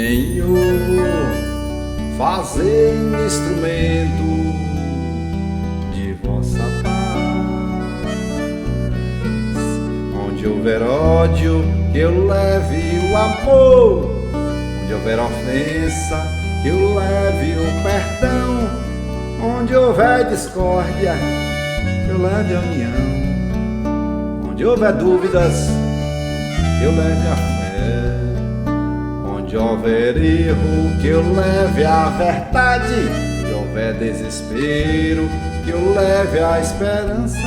Senhor, fazei-me instrumento de vossa paz. Onde houver ódio, que eu leve o amor. Onde houver ofensa, que eu leve o perdão. Onde houver discórdia, que eu leve a união. Onde houver dúvidas, que eu leve a fé. Onde houver erro, que eu leve a verdade. Onde houver desespero, que eu leve a esperança.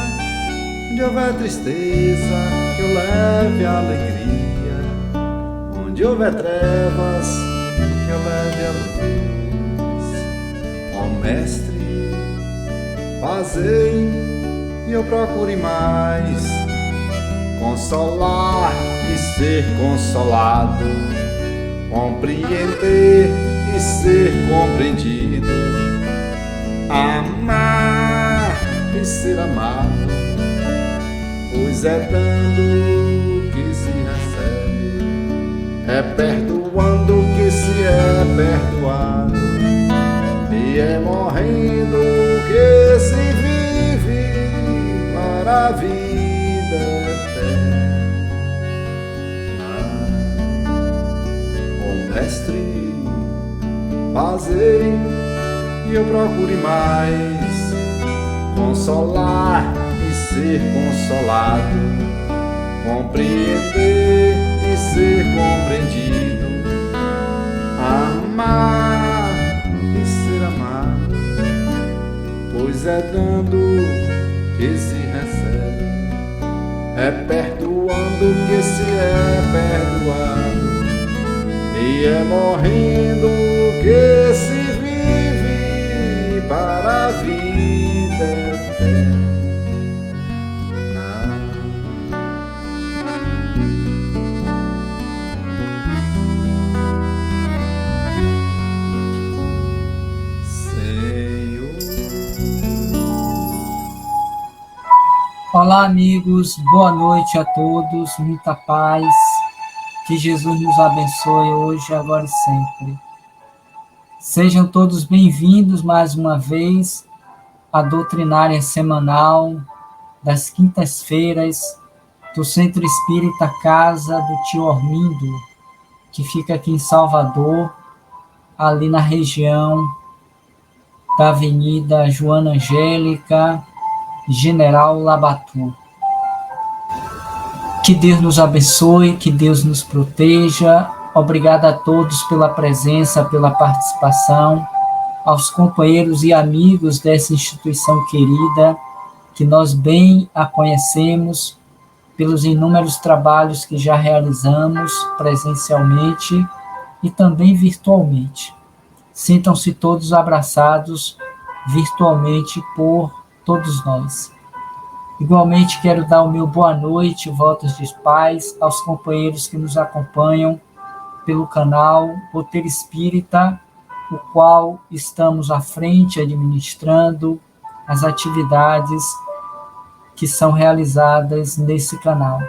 Onde houver tristeza, que eu leve a alegria. Onde houver trevas, que eu leve a luz. Ó Mestre, fazei e eu procure mais consolar e ser consolado, compreender e ser compreendido, amar e ser amado, pois é dando que se recebe, é perdoando que se é perdoado, e é morrendo que se vive para a vida eterna. Mestre, fazei e eu procure mais consolar e ser consolado, compreender e ser compreendido, amar e ser amado, pois é dando que se recebe, é perdoando que se é perdoado, e é morrendo que se vive para a vida eterna. Senhor. Olá, amigos, boa noite a todos, muita paz. Que Jesus nos abençoe hoje, agora e sempre. Sejam todos bem-vindos mais uma vez à doutrinária semanal das quintas-feiras do Centro Espírita Casa do Tio Ormindo, que fica aqui em Salvador, ali na região da Avenida Joana Angélica, General Labatu. Que Deus nos abençoe, que Deus nos proteja. Obrigado a todos pela presença, pela participação, aos companheiros e amigos dessa instituição querida, que nós bem a conhecemos pelos inúmeros trabalhos que já realizamos presencialmente e também virtualmente. Sintam-se todos abraçados virtualmente por todos nós. Igualmente quero dar o meu boa noite, votos de paz aos companheiros que nos acompanham pelo canal Roteiro Espírita, o qual estamos à frente administrando as atividades que são realizadas nesse canal.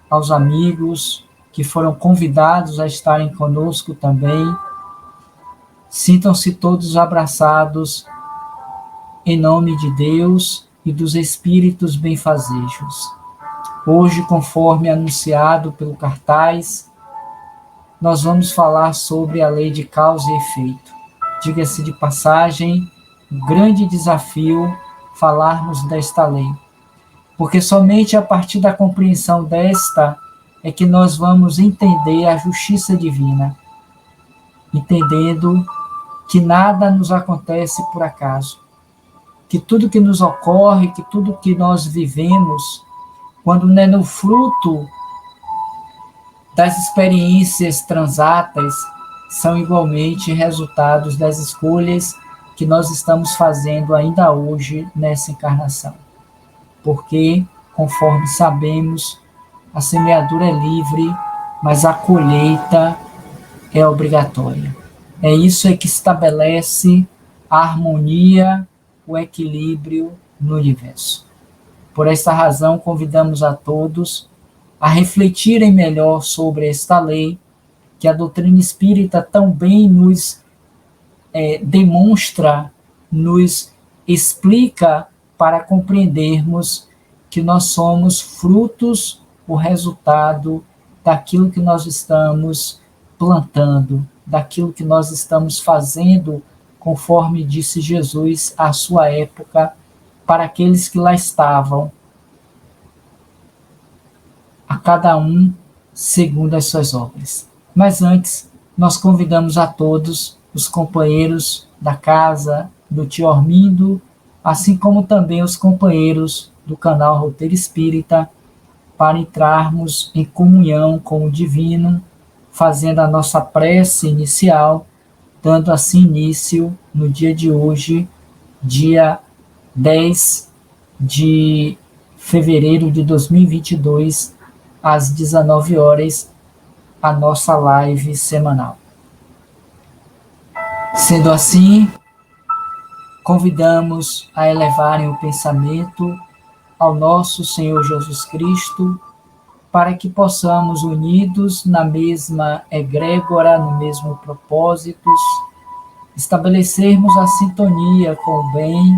Aos amigos que foram convidados a estarem conosco também, sintam-se todos abraçados em nome de Deus e dos espíritos benfazejos. Hoje, conforme anunciado pelo cartaz, nós vamos falar sobre a lei de causa e efeito. Diga-se de passagem, um grande desafio falarmos desta lei, porque somente a partir da compreensão desta é que nós vamos entender a justiça divina, entendendo que nada nos acontece por acaso, que tudo que nos ocorre, que tudo que nós vivemos, quando não é no fruto das experiências transatas, são igualmente resultados das escolhas que nós estamos fazendo ainda hoje nessa encarnação. Porque, conforme sabemos, a semeadura é livre, mas a colheita é obrigatória. É isso que estabelece a harmonia, o equilíbrio no universo. Por esta razão, convidamos a todos a refletirem melhor sobre esta lei que a doutrina espírita também nos demonstra, nos explica para compreendermos que nós somos frutos, o resultado daquilo que nós estamos plantando, daquilo que nós estamos fazendo, conforme disse Jesus à sua época, para aqueles que lá estavam, a cada um segundo as suas obras. Mas antes, nós convidamos a todos os companheiros da casa do tio Ormindo, assim como também os companheiros do canal Roteiro Espírita, para entrarmos em comunhão com o Divino, fazendo a nossa prece inicial, dando assim início no dia de hoje, dia 10 de fevereiro de 2022, às 19 horas, a nossa live semanal. Sendo assim, convidamos a elevarem o pensamento ao nosso Senhor Jesus Cristo, para que possamos, unidos na mesma egrégora, no mesmo propósito, estabelecermos a sintonia com o bem,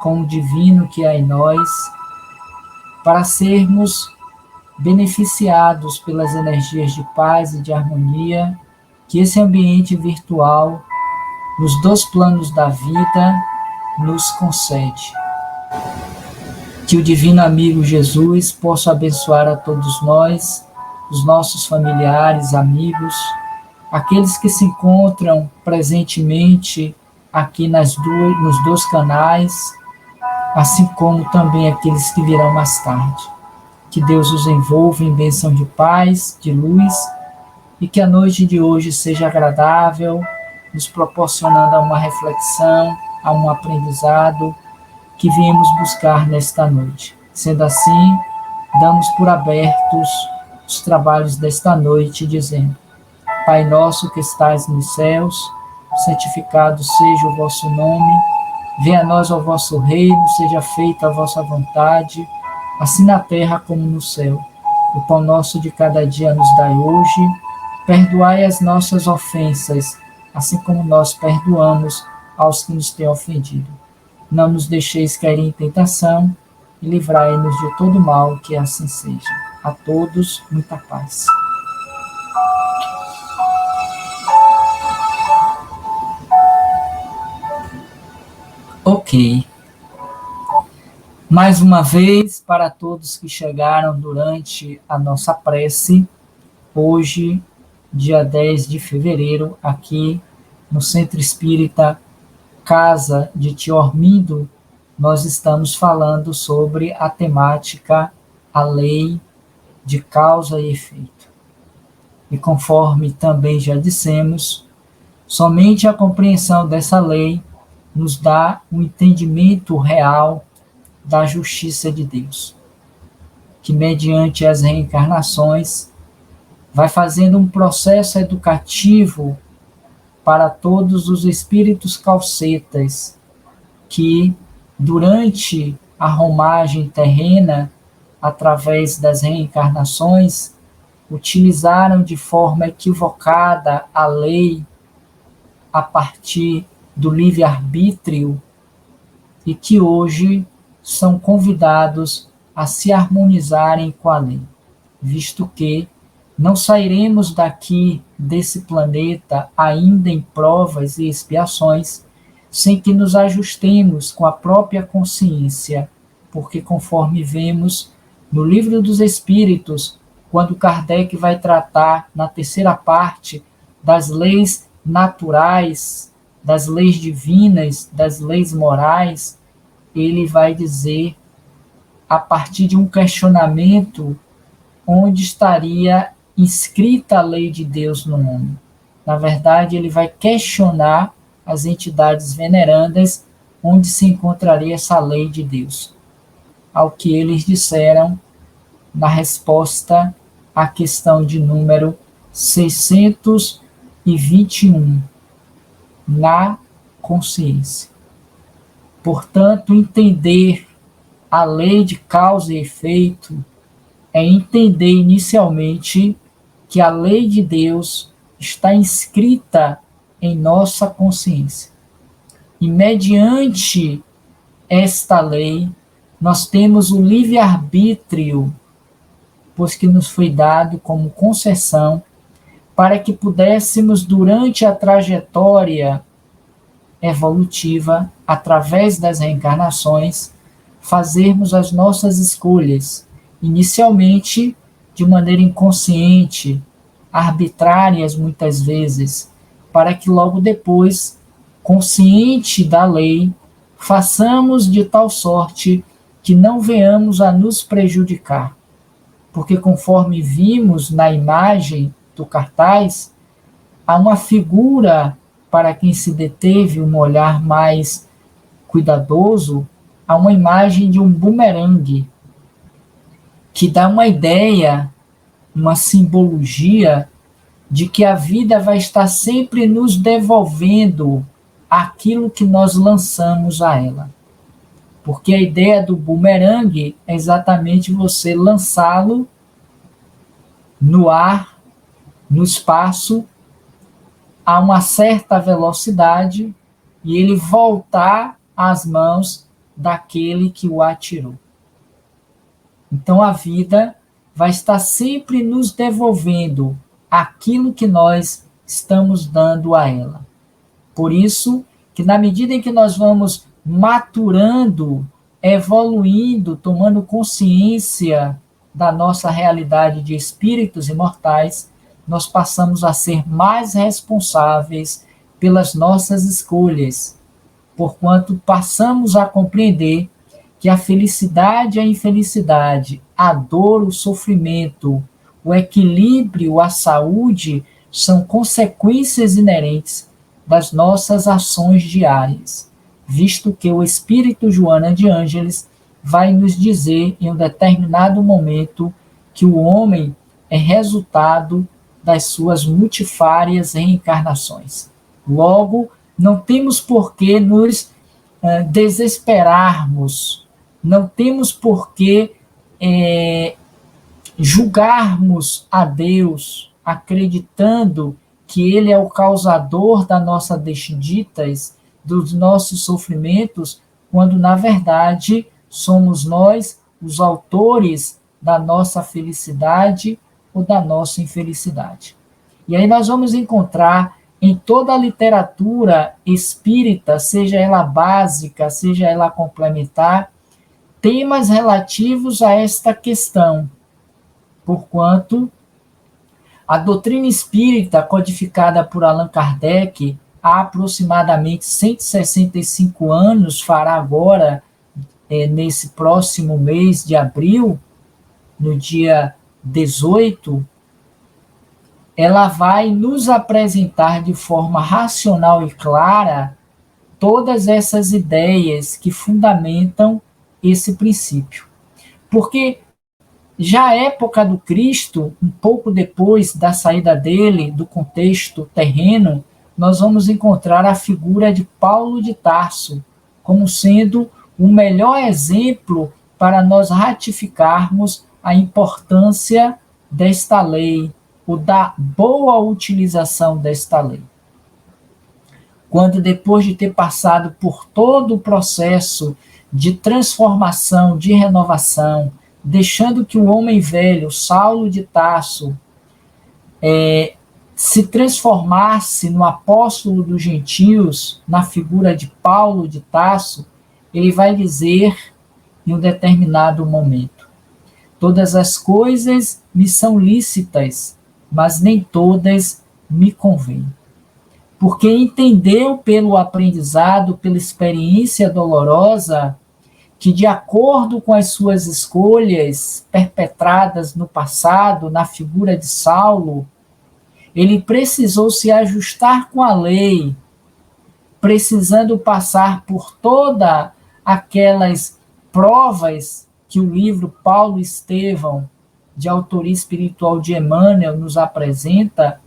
com o divino que há em nós, para sermos beneficiados pelas energias de paz e de harmonia que esse ambiente virtual, nos dois planos da vida, nos concede. Que o divino amigo Jesus possa abençoar a todos nós, os nossos familiares, amigos, aqueles que se encontram presentemente aqui nos dois canais, assim como também aqueles que virão mais tarde. Que Deus os envolva em bênção de paz, de luz, e que a noite de hoje seja agradável, nos proporcionando uma reflexão, a um aprendizado que viemos buscar nesta noite. Sendo assim, damos por abertos os trabalhos desta noite, dizendo: Pai nosso que estais nos céus, santificado seja o vosso nome, venha a nós o vosso reino, seja feita a vossa vontade, assim na terra como no céu. O pão nosso de cada dia nos dai hoje, perdoai as nossas ofensas, assim como nós perdoamos aos que nos têm ofendido. Não nos deixeis cair em tentação, e livrai-nos de todo mal, que assim seja. A todos, muita paz. Ok. Mais uma vez, para todos que chegaram durante a nossa prece, hoje, dia 10 de fevereiro, aqui no Centro Espírita Casa de Tio Ormindo, nós estamos falando sobre a temática, a lei de causa e efeito. E conforme também já dissemos, somente a compreensão dessa lei nos dá um entendimento real da justiça de Deus, que mediante as reencarnações vai fazendo um processo educativo para todos os espíritos calcetas que, durante a romagem terrena, através das reencarnações, utilizaram de forma equivocada a lei a partir do livre-arbítrio e que hoje são convidados a se harmonizarem com a lei, visto que não sairemos daqui, desse planeta, ainda em provas e expiações, sem que nos ajustemos com a própria consciência, porque conforme vemos no Livro dos Espíritos, quando Kardec vai tratar na terceira parte das leis naturais, das leis divinas, das leis morais, ele vai dizer, a partir de um questionamento, onde estaria inscrita a lei de Deus no homem. Na verdade, ele vai questionar as entidades venerandas onde se encontraria essa lei de Deus. Ao que eles disseram na resposta à questão de número 621, na consciência. Portanto, entender a lei de causa e efeito é entender inicialmente que a lei de Deus está inscrita em nossa consciência. E mediante esta lei, nós temos o livre-arbítrio, pois que nos foi dado como concessão para que pudéssemos, durante a trajetória evolutiva, através das reencarnações, fazermos as nossas escolhas, inicialmente de maneira inconsciente, arbitrárias muitas vezes, para que logo depois, consciente da lei, façamos de tal sorte que não venhamos a nos prejudicar. Porque conforme vimos na imagem do cartaz, há uma figura, para quem se deteve um olhar mais cuidadoso, há uma imagem de um bumerangue, que dá uma ideia, uma simbologia de que a vida vai estar sempre nos devolvendo aquilo que nós lançamos a ela. Porque a ideia do bumerangue é exatamente você lançá-lo no ar, no espaço, a uma certa velocidade e ele voltar às mãos daquele que o atirou. Então a vida vai estar sempre nos devolvendo aquilo que nós estamos dando a ela. Por isso que na medida em que nós vamos maturando, evoluindo, tomando consciência da nossa realidade de espíritos imortais, nós passamos a ser mais responsáveis pelas nossas escolhas, porquanto passamos a compreender que a felicidade e a infelicidade, a dor, o sofrimento, o equilíbrio, a saúde, são consequências inerentes das nossas ações diárias, visto que o Espírito Joana de Ângeles vai nos dizer em um determinado momento que o homem é resultado das suas multifárias reencarnações. Logo, não temos por que nos desesperarmos, não temos por que julgarmos a Deus, acreditando que Ele é o causador das nossas desditas, dos nossos sofrimentos, quando, na verdade, somos nós os autores da nossa felicidade ou da nossa infelicidade. E aí nós vamos encontrar em toda a literatura espírita, seja ela básica, seja ela complementar, temas relativos a esta questão, porquanto a doutrina espírita, codificada por Allan Kardec há aproximadamente 165 anos, fará agora, nesse próximo mês de abril, no dia 18, ela vai nos apresentar de forma racional e clara todas essas ideias que fundamentam esse princípio. Porque já a época do Cristo, um pouco depois da saída dele do contexto terreno, nós vamos encontrar a figura de Paulo de Tarso como sendo o melhor exemplo para nós ratificarmos a importância desta lei, ou da boa utilização desta lei. Quando, depois de ter passado por todo o processo de transformação, de renovação, deixando que o homem velho, Saulo de Tarso, se transformasse no apóstolo dos gentios, na figura de Paulo de Tarso, ele vai dizer em um determinado momento: todas as coisas me são lícitas, mas nem todas me convêm. Porque entendeu pelo aprendizado, pela experiência dolorosa, que de acordo com as suas escolhas perpetradas no passado, na figura de Saulo, ele precisou se ajustar com a lei, precisando passar por todas aquelas provas que o livro Paulo Estevão, de autoria espiritual de Emmanuel, nos apresenta,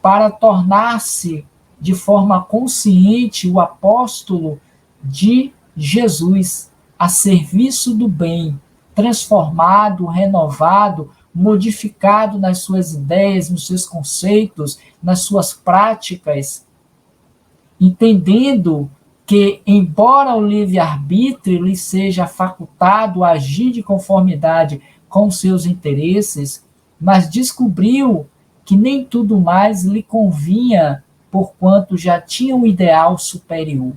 para tornar-se de forma consciente o apóstolo de Jesus, a serviço do bem, transformado, renovado, modificado nas suas ideias, nos seus conceitos, nas suas práticas, entendendo que, embora o livre-arbítrio lhe seja facultado a agir de conformidade com seus interesses, mas descobriu que nem tudo mais lhe convinha, porquanto já tinha um ideal superior,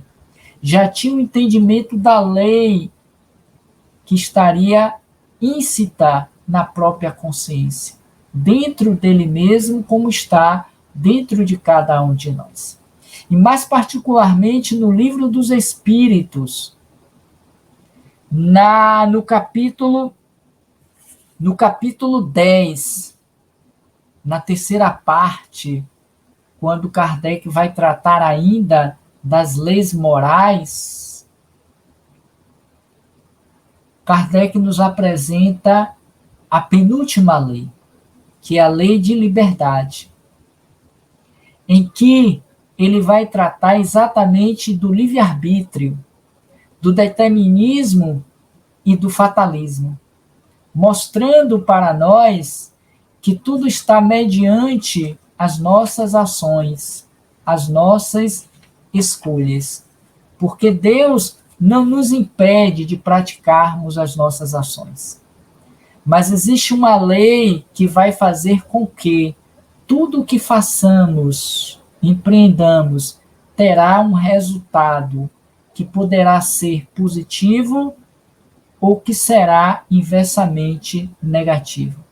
já tinha um entendimento da lei que estaria íncita na própria consciência, dentro dele mesmo, como está dentro de cada um de nós. E mais particularmente no Livro dos Espíritos, no capítulo 10, na terceira parte, quando Kardec vai tratar ainda das leis morais, Kardec nos apresenta a penúltima lei, que é a lei de liberdade, em que ele vai tratar exatamente do livre-arbítrio, do determinismo e do fatalismo, mostrando para nós que tudo está mediante as nossas ações, as nossas escolhas, porque Deus não nos impede de praticarmos as nossas ações. Mas existe uma lei que vai fazer com que tudo o que façamos, empreendamos, terá um resultado que poderá ser positivo ou que será inversamente negativo,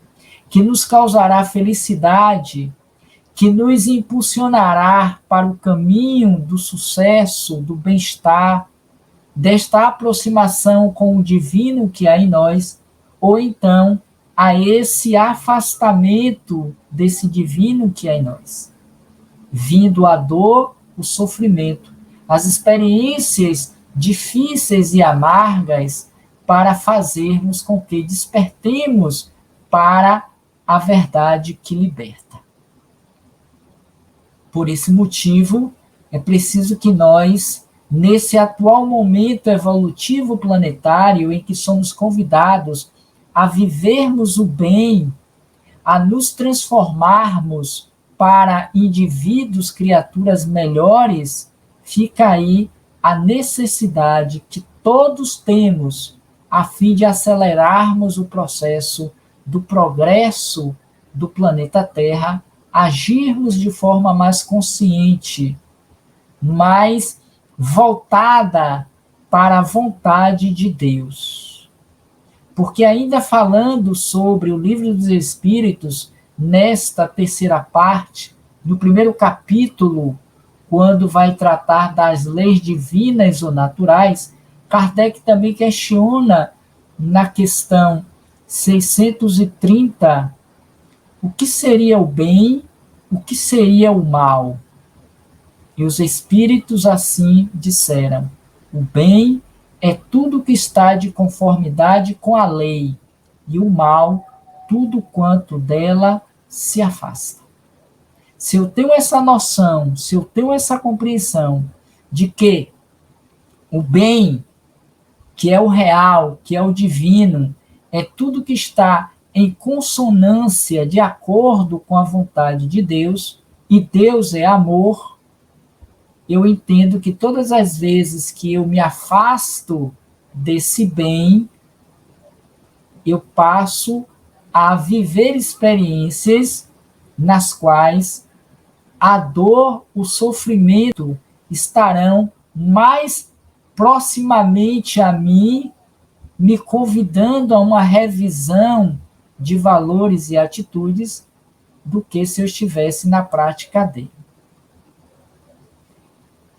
que nos causará felicidade, que nos impulsionará para o caminho do sucesso, do bem-estar, desta aproximação com o divino que há em nós, ou então a esse afastamento desse divino que há em nós, vindo a dor, o sofrimento, as experiências difíceis e amargas, para fazermos com que despertemos para a verdade que liberta. Por esse motivo, é preciso que nós, nesse atual momento evolutivo planetário em que somos convidados a vivermos o bem, a nos transformarmos para indivíduos, criaturas melhores, fica aí a necessidade que todos temos a fim de acelerarmos o processo do progresso do planeta Terra, agirmos de forma mais consciente, mais voltada para a vontade de Deus. Porque ainda falando sobre o Livro dos Espíritos, nesta terceira parte, no primeiro capítulo, quando vai tratar das leis divinas ou naturais, Kardec também questiona na questão 630 o que seria o bem, o que seria o mal. E os espíritos assim disseram: o bem é tudo que está de conformidade com a lei, e o mal, tudo quanto dela se afasta. Se eu tenho essa noção, se eu tenho essa compreensão de que o bem, que é o real, que é o divino, é tudo que está em consonância, de acordo com a vontade de Deus, e Deus é amor, eu entendo que todas as vezes que eu me afasto desse bem, eu passo a viver experiências nas quais a dor, o sofrimento estarão mais proximamente a mim, me convidando a uma revisão de valores e atitudes do que se eu estivesse na prática dele.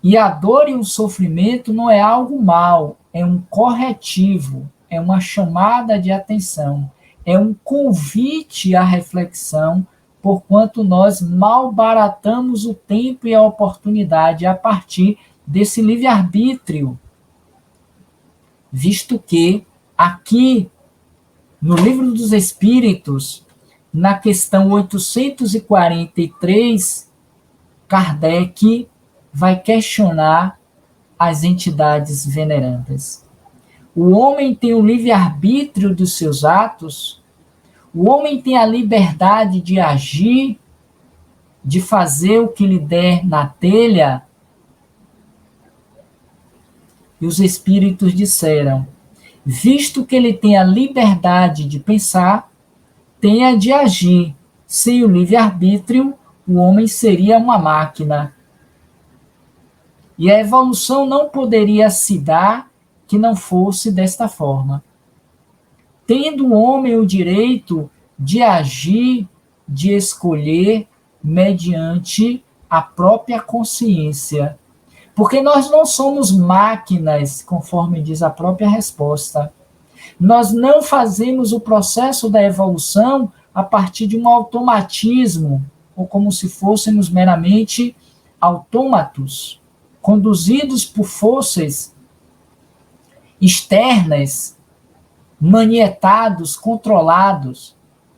E a dor e o sofrimento não é algo mal, é um corretivo, é uma chamada de atenção, é um convite à reflexão, porquanto nós malbaratamos o tempo e a oportunidade a partir desse livre-arbítrio, visto que aqui no Livro dos Espíritos, na questão 843, Kardec vai questionar as entidades venerandas. O homem tem o livre-arbítrio dos seus atos? O homem tem a liberdade de agir, de fazer o que lhe der na telha. E os espíritos disseram: visto que ele tem a liberdade de pensar, tem a de agir. Sem o livre-arbítrio, o homem seria uma máquina. E a evolução não poderia se dar que não fosse desta forma. Tendo o homem o direito de agir, de escolher, mediante a própria consciência. Porque nós não somos máquinas, conforme diz a própria resposta. Nós não fazemos o processo da evolução a partir de um automatismo, ou como se fôssemos meramente autômatos, conduzidos por forças externas, manietados, controlados.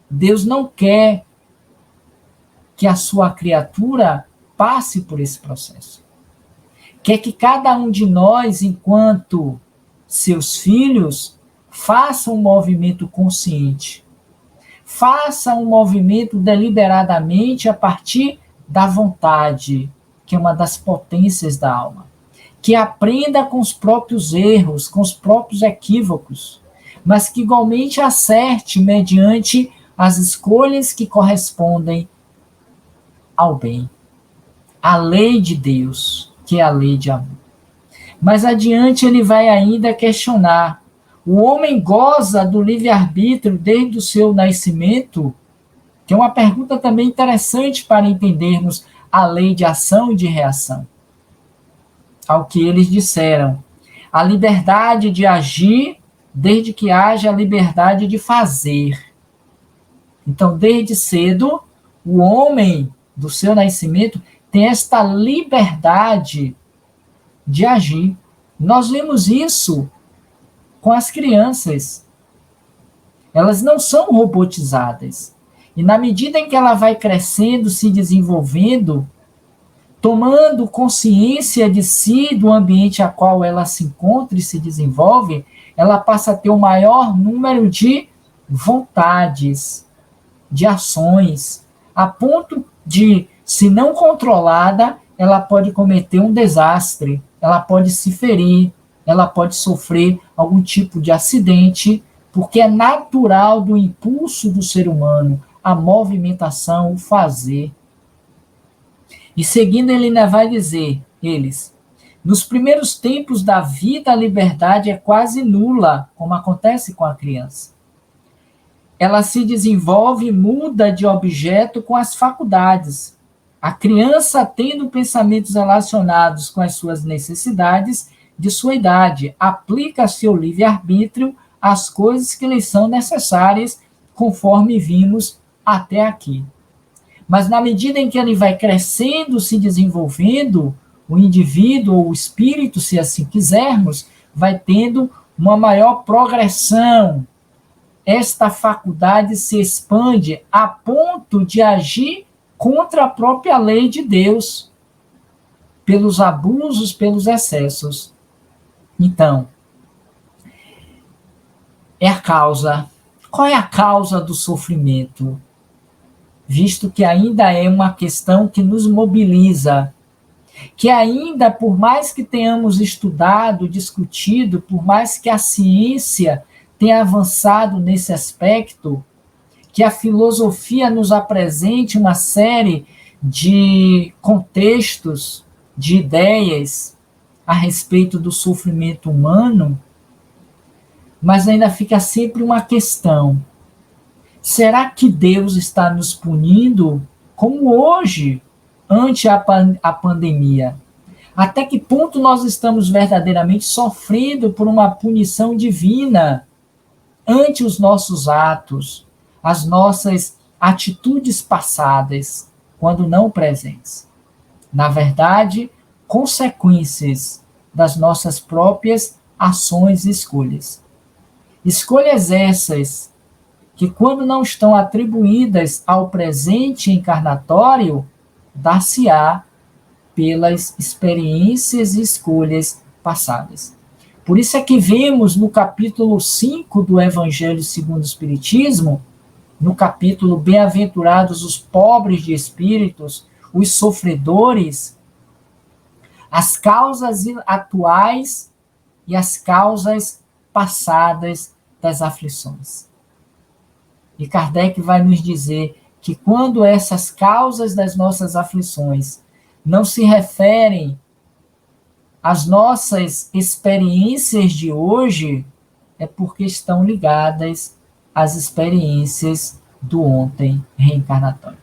Deus não quer que a sua criatura passe por esse processo. Quer que cada um de nós, enquanto seus filhos, faça um movimento consciente. Faça um movimento deliberadamente a partir da vontade, que é uma das potências da alma. Que aprenda com os próprios erros, com os próprios equívocos, mas que igualmente acerte mediante as escolhas que correspondem ao bem. A lei de Deus, que é a lei de amor. Mas adiante ele vai ainda questionar: o homem goza do livre-arbítrio desde o seu nascimento? Que é uma pergunta também interessante para entendermos a lei de ação e de reação. Ao que eles disseram: a liberdade de agir, desde que haja a liberdade de fazer. Então, desde cedo, o homem, do seu nascimento, tem esta liberdade de agir. Nós vemos isso com as crianças. Elas não são robotizadas. E na medida em que ela vai crescendo, se desenvolvendo, tomando consciência de si, do ambiente a qual ela se encontra e se desenvolve, ela passa a ter o maior número de vontades, de ações, a ponto de, se não controlada, ela pode cometer um desastre, ela pode se ferir, ela pode sofrer algum tipo de acidente, porque é natural do impulso do ser humano a movimentação, o fazer. E seguindo, ele ainda vai dizer, nos primeiros tempos da vida, a liberdade é quase nula, como acontece com a criança. Ela se desenvolve e muda de objeto com as faculdades. A criança, tendo pensamentos relacionados com as suas necessidades de sua idade, aplica seu livre-arbítrio às coisas que lhe são necessárias, conforme vimos até aqui. Mas na medida em que ele vai crescendo, se desenvolvendo, o indivíduo ou o espírito, se assim quisermos, vai tendo uma maior progressão. Esta faculdade se expande a ponto de agir contra a própria lei de Deus, pelos abusos, pelos excessos. Então, é a causa. Qual é a causa do sofrimento? Visto que ainda é uma questão que nos mobiliza, que ainda, por mais que tenhamos estudado, discutido, por mais que a ciência tenha avançado nesse aspecto, que a filosofia nos apresente uma série de contextos, de ideias a respeito do sofrimento humano, mas ainda fica sempre uma questão: será que Deus está nos punindo como hoje, ante a pandemia? Até que ponto nós estamos verdadeiramente sofrendo por uma punição divina ante os nossos atos, as nossas atitudes passadas, quando não presentes? Na verdade, consequências das nossas próprias ações e escolhas. Escolhas essas que, quando não estão atribuídas ao presente encarnatório, dar-se-á pelas experiências e escolhas passadas. Por isso é que vemos no capítulo 5 do Evangelho segundo o Espiritismo no capítulo Bem-aventurados os pobres de espíritos, os sofredores, as causas atuais e as causas passadas das aflições. E Kardec vai nos dizer que quando essas causas das nossas aflições não se referem às nossas experiências de hoje, é porque estão ligadas às experiências do ontem reencarnatório.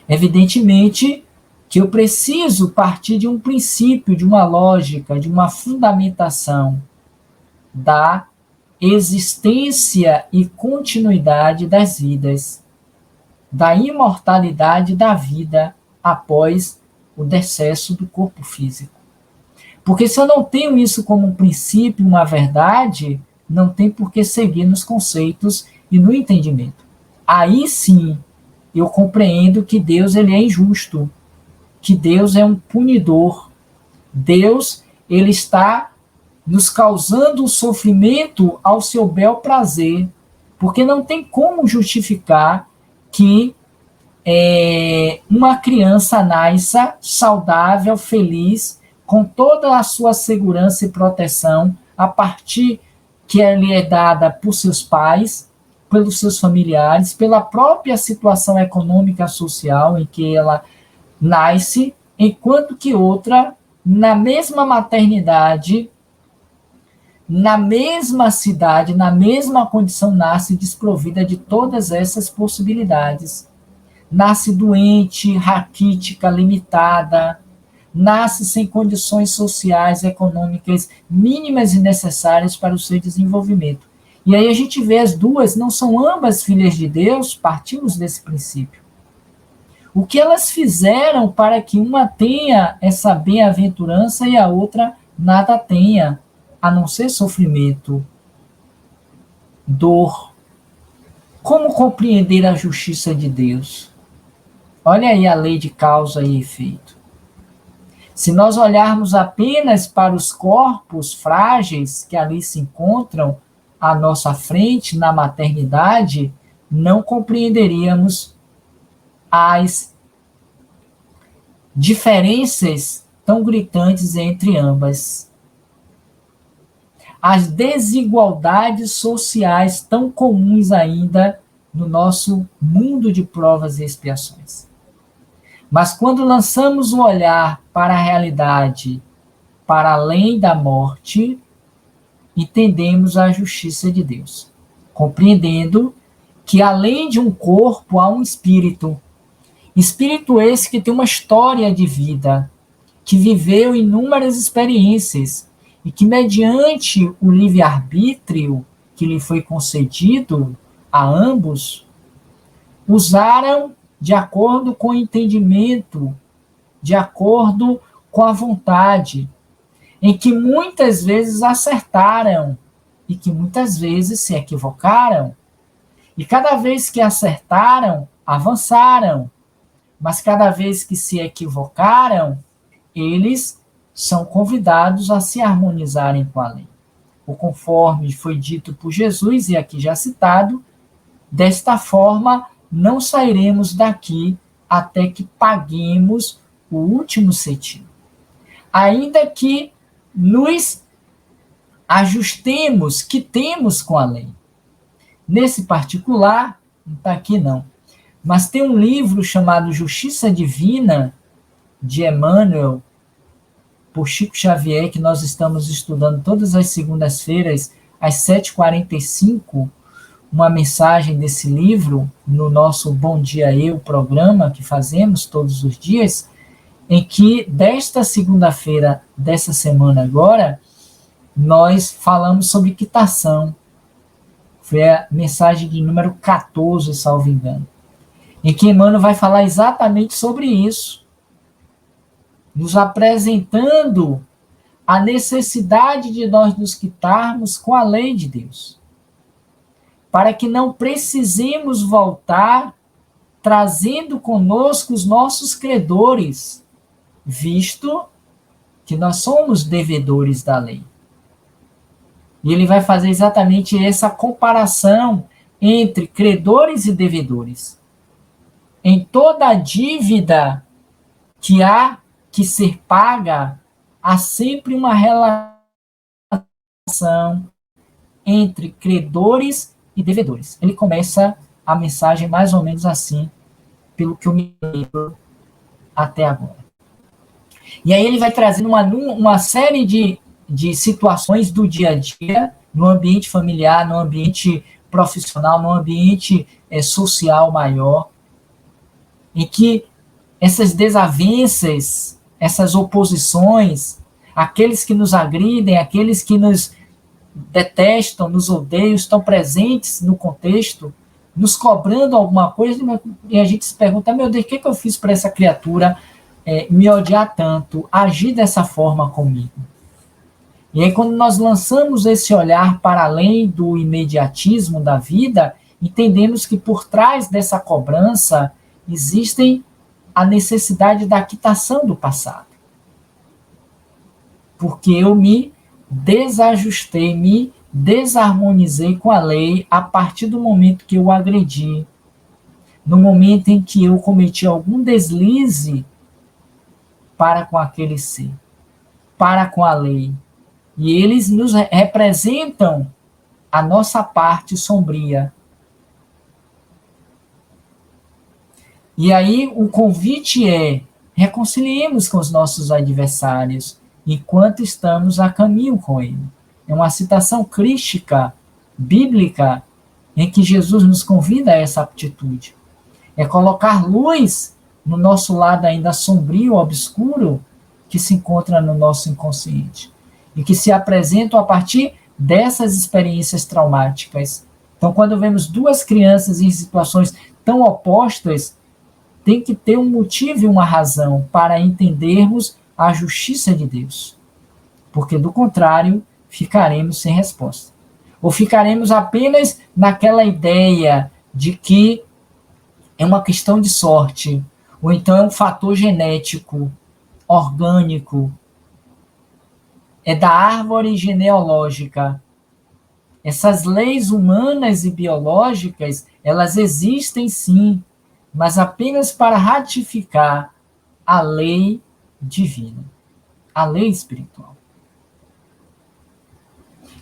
Evidentemente que eu preciso partir de um princípio, de uma lógica, de uma fundamentação da existência e continuidade das vidas, da imortalidade da vida após o decesso do corpo físico. Porque se eu não tenho isso como um princípio, uma verdade, não tem por que seguir nos conceitos e no entendimento. Aí sim, eu compreendo que Deus ele é injusto, que Deus é um punidor. Deus ele está nos causando o sofrimento ao seu bel prazer, porque não tem como justificar que uma criança nasça saudável, feliz, com toda a sua segurança e proteção, a partir que lhe é dada por seus pais, pelos seus familiares, pela própria situação econômica social em que ela nasce, enquanto que outra, na mesma maternidade, na mesma cidade, na mesma condição, nasce desprovida de todas essas possibilidades. Nasce doente, raquítica, limitada, nasce sem condições sociais, econômicas mínimas e necessárias para o seu desenvolvimento. E aí a gente vê as duas, não são ambas filhas de Deus, partimos desse princípio. O que elas fizeram para que uma tenha essa bem-aventurança e a outra nada tenha, a não ser sofrimento, dor. Como compreender a justiça de Deus? Olha aí a lei de causa e efeito. Se nós olharmos apenas para os corpos frágeis que ali se encontram à nossa frente, na maternidade, não compreenderíamos as diferenças tão gritantes entre ambas. As desigualdades sociais tão comuns ainda no nosso mundo de provas e expiações. Mas quando lançamos o olhar para a realidade, para além da morte, entendemos a justiça de Deus, compreendendo que além de um corpo há um espírito. Espírito esse que tem uma história de vida, que viveu inúmeras experiências e que, mediante o livre-arbítrio que lhe foi concedido a ambos, usaram de acordo com o entendimento, de acordo com a vontade, em que muitas vezes acertaram e que muitas vezes se equivocaram. E cada vez que acertaram, avançaram. Mas cada vez que se equivocaram, eles são convidados a se harmonizarem com a lei. O conforme foi dito por Jesus, e aqui já citado, desta forma não sairemos daqui até que paguemos o último centimo. Ainda que nos ajustemos, que temos com a lei. Nesse particular, não está aqui não, mas tem um livro chamado Justiça Divina, de Emmanuel, por Chico Xavier, que nós estamos estudando todas as segundas-feiras, às 7h45, uma mensagem desse livro, no nosso Bom Dia Eu programa, que fazemos todos os dias, em que, desta segunda-feira, dessa semana agora, nós falamos sobre quitação. Foi a mensagem de número 14, salvo engano, em que Emmanuel vai falar exatamente sobre isso, nos apresentando a necessidade de nós nos quitarmos com a lei de Deus, para que não precisemos voltar trazendo conosco os nossos credores, visto que nós somos devedores da lei. E ele vai fazer exatamente essa comparação entre credores e devedores. Em toda a dívida que há que ser paga, há sempre uma relação entre credores e devedores. Ele começa a mensagem mais ou menos assim, pelo que eu me lembro até agora. E aí ele vai trazendo uma série de situações do dia a dia, no ambiente familiar, no ambiente profissional, no ambiente social maior, em que essas desavenças, essas oposições, aqueles que nos agridem, aqueles que nos detestam, nos odeiam, estão presentes no contexto, nos cobrando alguma coisa, e a gente se pergunta, meu Deus, o que eu fiz para essa criatura me odiar tanto, agir dessa forma comigo? E aí, quando nós lançamos esse olhar para além do imediatismo da vida, entendemos que por trás dessa cobrança existem a necessidade da quitação do passado. Porque eu me desajustei, me desarmonizei com a lei a partir do momento que eu agredi, no momento em que eu cometi algum deslize para com aquele ser, para com a lei. E eles nos representam a nossa parte sombria. E aí o convite é: reconciliemos com os nossos adversários enquanto estamos a caminho com ele. É uma citação crística, bíblica, em que Jesus nos convida a essa atitude. É colocar luz no nosso lado ainda sombrio, obscuro, que se encontra no nosso inconsciente. E que se apresentam a partir dessas experiências traumáticas. Então, quando vemos duas crianças em situações tão opostas, tem que ter um motivo e uma razão para entendermos a justiça de Deus. Porque, do contrário, ficaremos sem resposta. Ou ficaremos apenas naquela ideia de que é uma questão de sorte, ou então é um fator genético, orgânico, é da árvore genealógica. Essas leis humanas e biológicas, elas existem sim, mas apenas para ratificar a lei divina, a lei espiritual.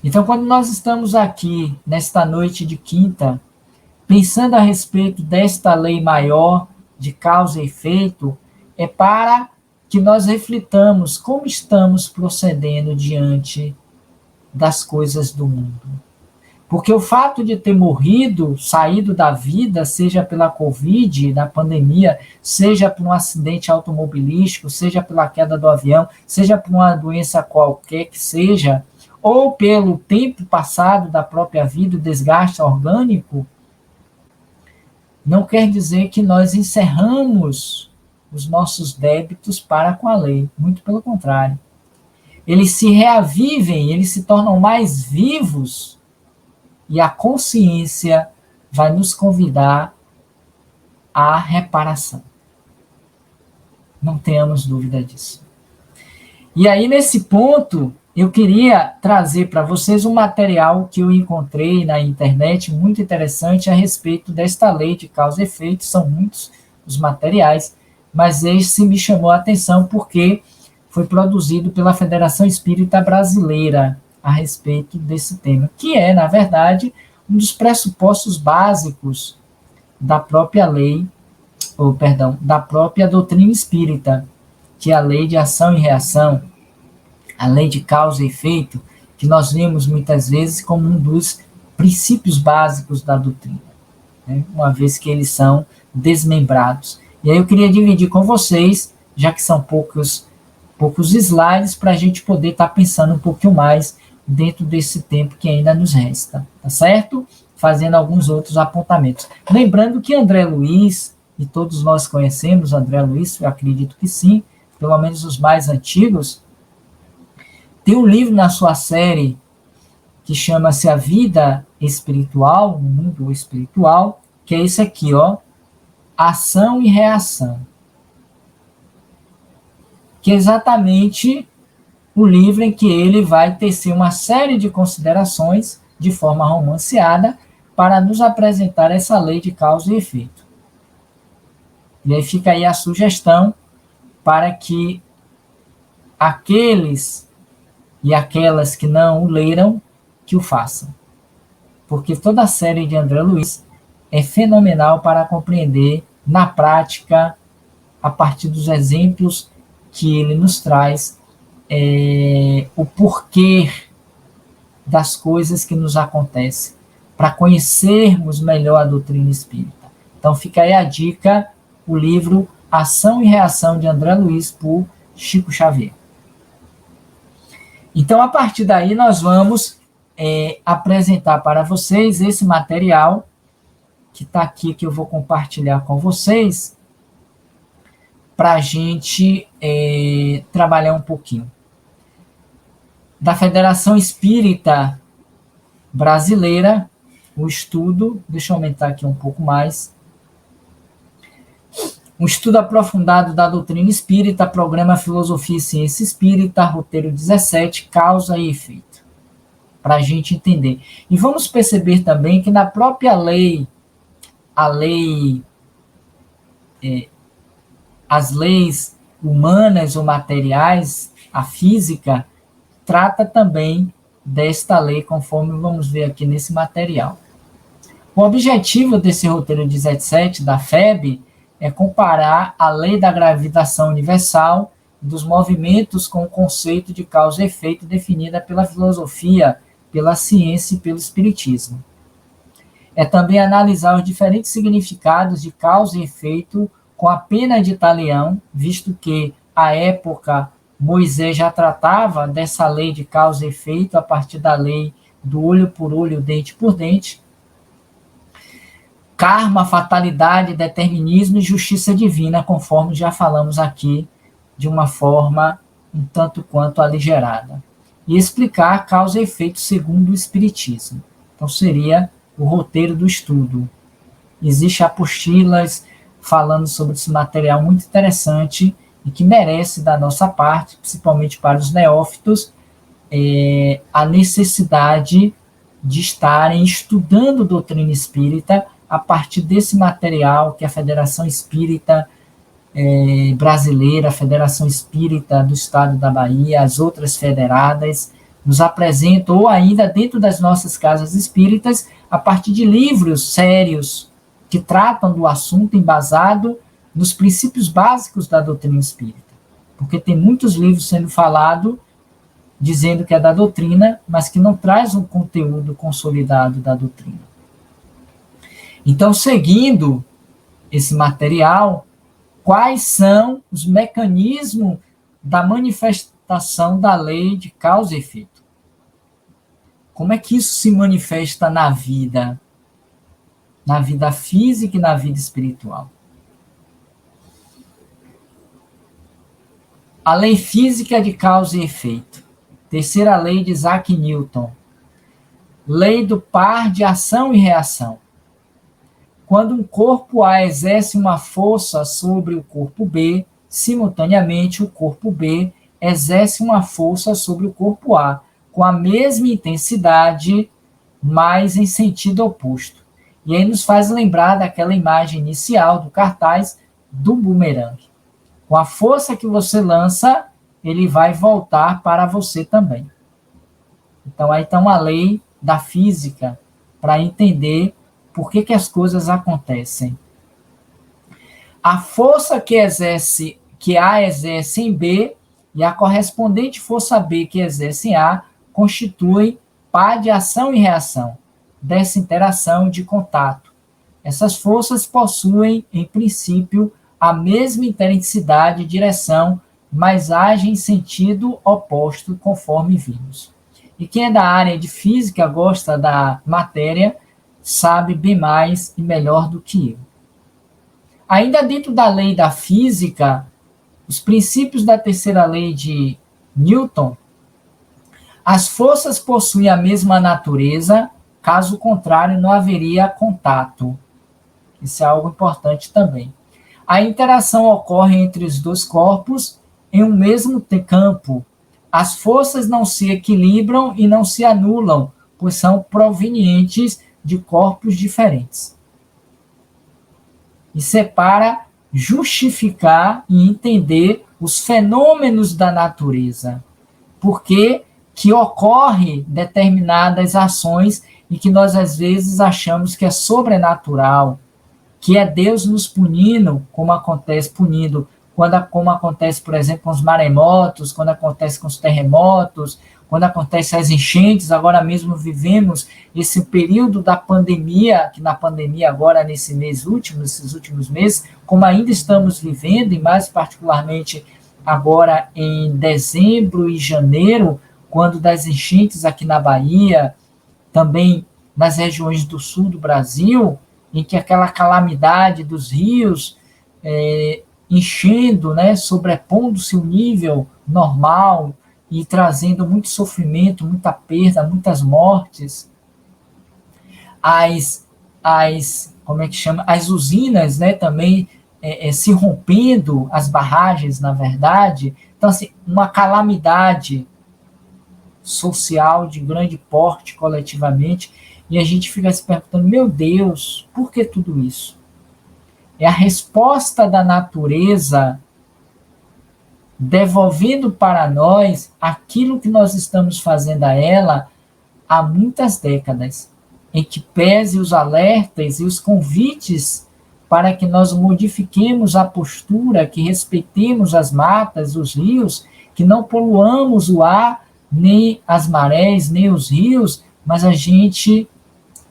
Então, quando nós estamos aqui, nesta noite de quinta, pensando a respeito desta lei maior de causa e efeito, é para que nós reflitamos como estamos procedendo diante das coisas do mundo. Porque o fato de ter morrido, saído da vida, seja pela Covid, da pandemia, seja por um acidente automobilístico, seja pela queda do avião, seja por uma doença qualquer que seja, ou pelo tempo passado da própria vida, o desgaste orgânico, não quer dizer que nós encerramos os nossos débitos para com a lei. Muito pelo contrário. Eles se reavivem, eles se tornam mais vivos, e a consciência vai nos convidar à reparação. Não tenhamos dúvida disso. E aí, nesse ponto, eu queria trazer para vocês um material que eu encontrei na internet, muito interessante, a respeito desta lei de causa e efeito. São muitos os materiais, mas esse me chamou a atenção porque foi produzido pela Federação Espírita Brasileira a respeito desse tema, que é, na verdade, um dos pressupostos básicos da própria lei, da própria doutrina espírita, que é a lei de ação e reação, a lei de causa e efeito, que nós vemos muitas vezes como um dos princípios básicos da doutrina, né? Uma vez que eles são desmembrados. E aí eu queria dividir com vocês, já que são poucos slides, para a gente poder estar pensando um pouquinho mais dentro desse tempo que ainda nos resta, tá certo? Fazendo alguns outros apontamentos. Lembrando que André Luiz, e todos nós conhecemos André Luiz, eu acredito que sim, pelo menos os mais antigos, tem um livro na sua série que chama-se A Vida Espiritual, o Mundo Espiritual, que é esse aqui, ó, Ação e Reação. Que é exatamente o livro em que ele vai tecer uma série de considerações de forma romanceada para nos apresentar essa lei de causa e efeito. E aí fica aí a sugestão para que aqueles e aquelas que não o leram, que o façam. Porque toda a série de André Luiz é fenomenal para compreender na prática, a partir dos exemplos que ele nos traz, o porquê das coisas que nos acontecem, para conhecermos melhor a doutrina espírita. Então fica aí a dica, o livro Ação e Reação de André Luiz, por Chico Xavier. Então, a partir daí, nós vamos apresentar para vocês esse material que está aqui, que eu vou compartilhar com vocês, para a gente trabalhar um pouquinho. Da Federação Espírita Brasileira, o estudo, deixa eu aumentar aqui um pouco mais, um estudo aprofundado da doutrina espírita, programa Filosofia e Ciência Espírita, roteiro 17, causa e efeito, para a gente entender. E vamos perceber também que na própria lei, as leis humanas ou materiais, a física, trata também desta lei, conforme vamos ver aqui nesse material. O objetivo desse roteiro 17 da FEB é comparar a lei da gravitação universal dos movimentos com o conceito de causa e efeito definida pela filosofia, pela ciência e pelo espiritismo. É também analisar os diferentes significados de causa e efeito com a pena de talião, visto que, à época, Moisés já tratava dessa lei de causa e efeito a partir da lei do olho por olho, dente por dente. Karma, fatalidade, determinismo e justiça divina, conforme já falamos aqui, de uma forma um tanto quanto aligerada. E explicar causa e efeito segundo o Espiritismo. Então, seria o roteiro do estudo. Existem apostilas falando sobre esse material muito interessante e que merece, da nossa parte, principalmente para os neófitos, a necessidade de estarem estudando doutrina espírita a partir desse material que a Federação Espírita Brasileira, a Federação Espírita do Estado da Bahia, as outras federadas, nos apresentam, ou ainda dentro das nossas casas espíritas, a partir de livros sérios que tratam do assunto embasado nos princípios básicos da doutrina espírita. Porque tem muitos livros sendo falados dizendo que é da doutrina, mas que não traz um conteúdo consolidado da doutrina. Então, seguindo esse material, quais são os mecanismos da manifestação da lei de causa e efeito? Como é que isso se manifesta na vida física e na vida espiritual? A lei física de causa e efeito. Terceira lei de Isaac Newton. Lei do par de ação e reação. Quando um corpo A exerce uma força sobre o corpo B, simultaneamente o corpo B exerce uma força sobre o corpo A, com a mesma intensidade, mas em sentido oposto. E aí nos faz lembrar daquela imagem inicial do cartaz do bumerangue. Com a força que você lança, ele vai voltar para você também. Então aí está uma lei da física para entender por que as coisas acontecem. A força que A exerce em B e a correspondente força B que exerce em A constituem par de ação e reação dessa interação de contato. Essas forças possuem, em princípio, a mesma intensidade e direção, mas agem em sentido oposto, conforme vimos. E quem é da área de física, gosta da matéria, sabe bem mais e melhor do que eu. Ainda dentro da lei da física, os princípios da terceira lei de Newton, as forças possuem a mesma natureza, caso contrário não haveria contato. Isso é algo importante também. A interação ocorre entre os dois corpos em um mesmo campo. As forças não se equilibram e não se anulam, pois são provenientes de corpos diferentes. Isso é para justificar e entender os fenômenos da natureza. Porque que ocorre determinadas ações e que nós às vezes achamos que é sobrenatural, que é Deus nos punindo, como acontece como acontece, por exemplo, com os maremotos, quando acontece com os terremotos, quando acontece as enchentes. Agora mesmo vivemos esse período da pandemia, que na pandemia agora, nesses últimos meses, como ainda estamos vivendo, e mais particularmente agora em dezembro e janeiro, quando das enchentes aqui na Bahia, também nas regiões do sul do Brasil, em que aquela calamidade dos rios enchendo, sobrepondo-se o nível normal e trazendo muito sofrimento, muita perda, muitas mortes. As usinas, também se rompendo, as barragens, na verdade. Então, assim, uma calamidade social de grande porte coletivamente, e a gente fica se perguntando, meu Deus, por que tudo isso? É a resposta da natureza devolvendo para nós aquilo que nós estamos fazendo a ela há muitas décadas, em que pese os alertas e os convites para que nós modifiquemos a postura, que respeitemos as matas, os rios, que não poluamos o ar, nem as marés, nem os rios, mas a gente,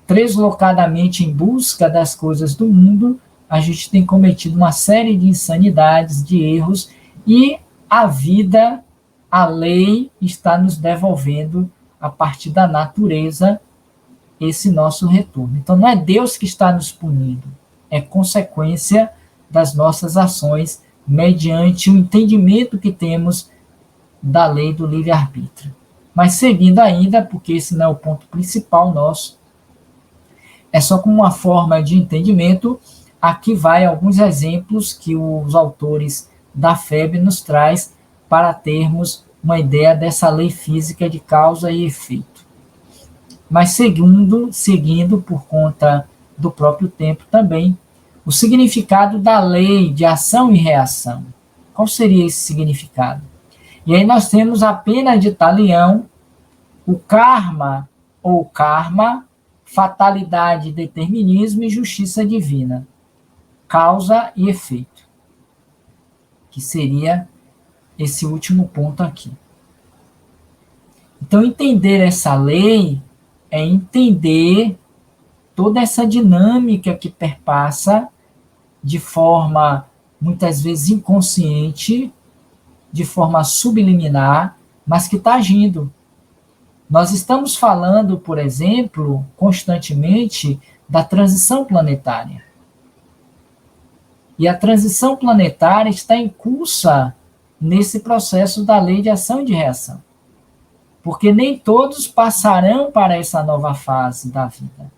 deslocadamente em busca das coisas do mundo, a gente tem cometido uma série de insanidades, de erros, e a vida, a lei, está nos devolvendo, a partir da natureza, esse nosso retorno. Então, não é Deus que está nos punindo, é consequência das nossas ações, mediante o entendimento que temos da lei do livre-arbítrio. Mas seguindo ainda, porque esse não é o ponto principal nosso, é só como uma forma de entendimento. Aqui vai alguns exemplos que os autores da FEB nos traz para termos uma ideia dessa lei física de causa e efeito. Mas seguindo por conta do próprio tempo também, o significado da lei de ação e reação. Qual seria esse significado? E aí nós temos a pena de talião, o karma ou karma, fatalidade, determinismo e justiça divina. Causa e efeito, que seria esse último ponto aqui. Então, entender essa lei é entender toda essa dinâmica que perpassa de forma, muitas vezes, inconsciente, de forma subliminar, mas que está agindo. Nós estamos falando, por exemplo, constantemente, da transição planetária. E a transição planetária está em cursa nesse processo da lei de ação e de reação. Porque nem todos passarão para essa nova fase da vida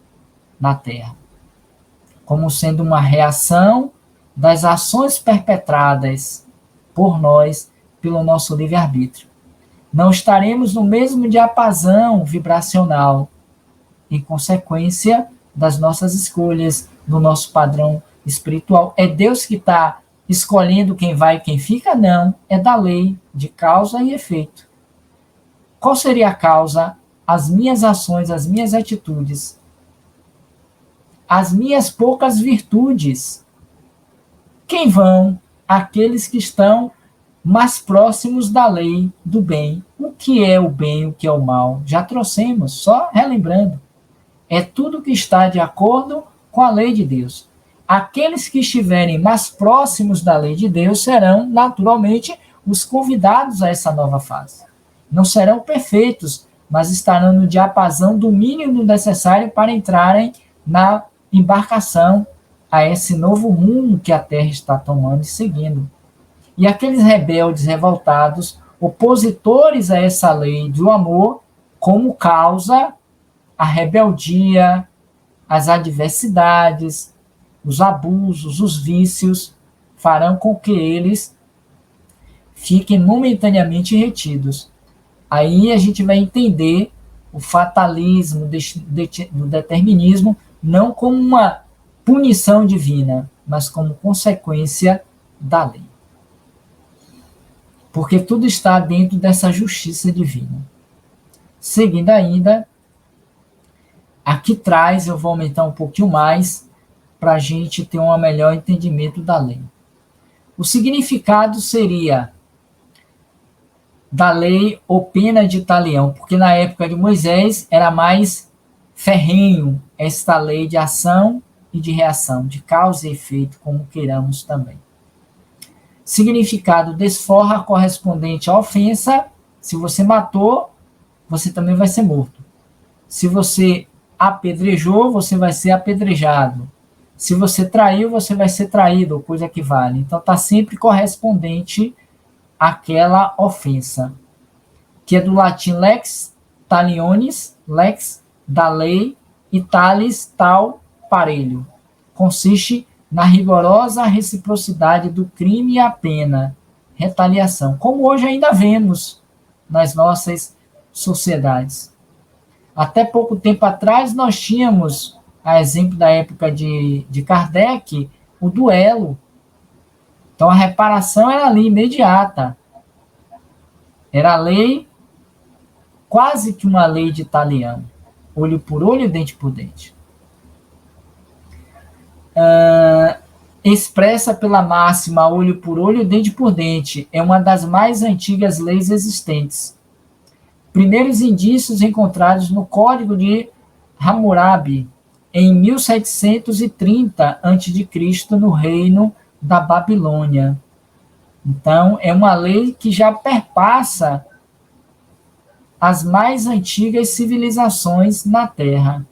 na Terra, como sendo uma reação das ações perpetradas por nós, pelo nosso livre-arbítrio. Não estaremos no mesmo diapasão vibracional, em consequência das nossas escolhas, do nosso padrão espiritual. É Deus que está escolhendo quem vai e quem fica? Não, é da lei de causa e efeito. Qual seria a causa? As minhas ações, as minhas atitudes, as minhas poucas virtudes. Quem vão? Aqueles que estão mais próximos da lei do bem. O que é o bem, o que é o mal? Já trouxemos, só relembrando. É tudo que está de acordo com a lei de Deus. Aqueles que estiverem mais próximos da lei de Deus serão, naturalmente, os convidados a essa nova fase. Não serão perfeitos, mas estarão no diapasão do mínimo necessário para entrarem na embarcação a esse novo rumo que a Terra está tomando e seguindo. E aqueles rebeldes revoltados, opositores a essa lei do amor, como causa a rebeldia, as adversidades, os abusos, os vícios, farão com que eles fiquem momentaneamente retidos. Aí a gente vai entender o fatalismo, do determinismo, não como uma punição divina, mas como consequência da lei. Porque tudo está dentro dessa justiça divina. Seguindo ainda, aqui traz, eu vou aumentar um pouquinho mais, para a gente ter um melhor entendimento da lei. O significado seria da lei ou pena de talião, porque na época de Moisés era mais ferrenho esta lei de ação e de reação, de causa e efeito, como queiramos também. Significado: desforra correspondente à ofensa. Se você matou, você também vai ser morto. Se você apedrejou, você vai ser apedrejado. Se você traiu, você vai ser traído, ou coisa que vale. Então está sempre correspondente àquela ofensa, que é do latim lex talionis, lex, da lei, e talis, tal, parelho. Consiste na rigorosa reciprocidade do crime e a pena, retaliação, como hoje ainda vemos nas nossas sociedades. Até pouco tempo atrás nós tínhamos, a exemplo da época de Kardec, o duelo. Então a reparação era ali, imediata. Era a lei, quase que uma lei de talião. Olho por olho, dente por dente. Expressa pela máxima olho por olho, dente por dente, é uma das mais antigas leis existentes. Primeiros indícios encontrados no Código de Hammurabi, em 1730 a.C., no reino da Babilônia. Então, é uma lei que já perpassa as mais antigas civilizações na Terra.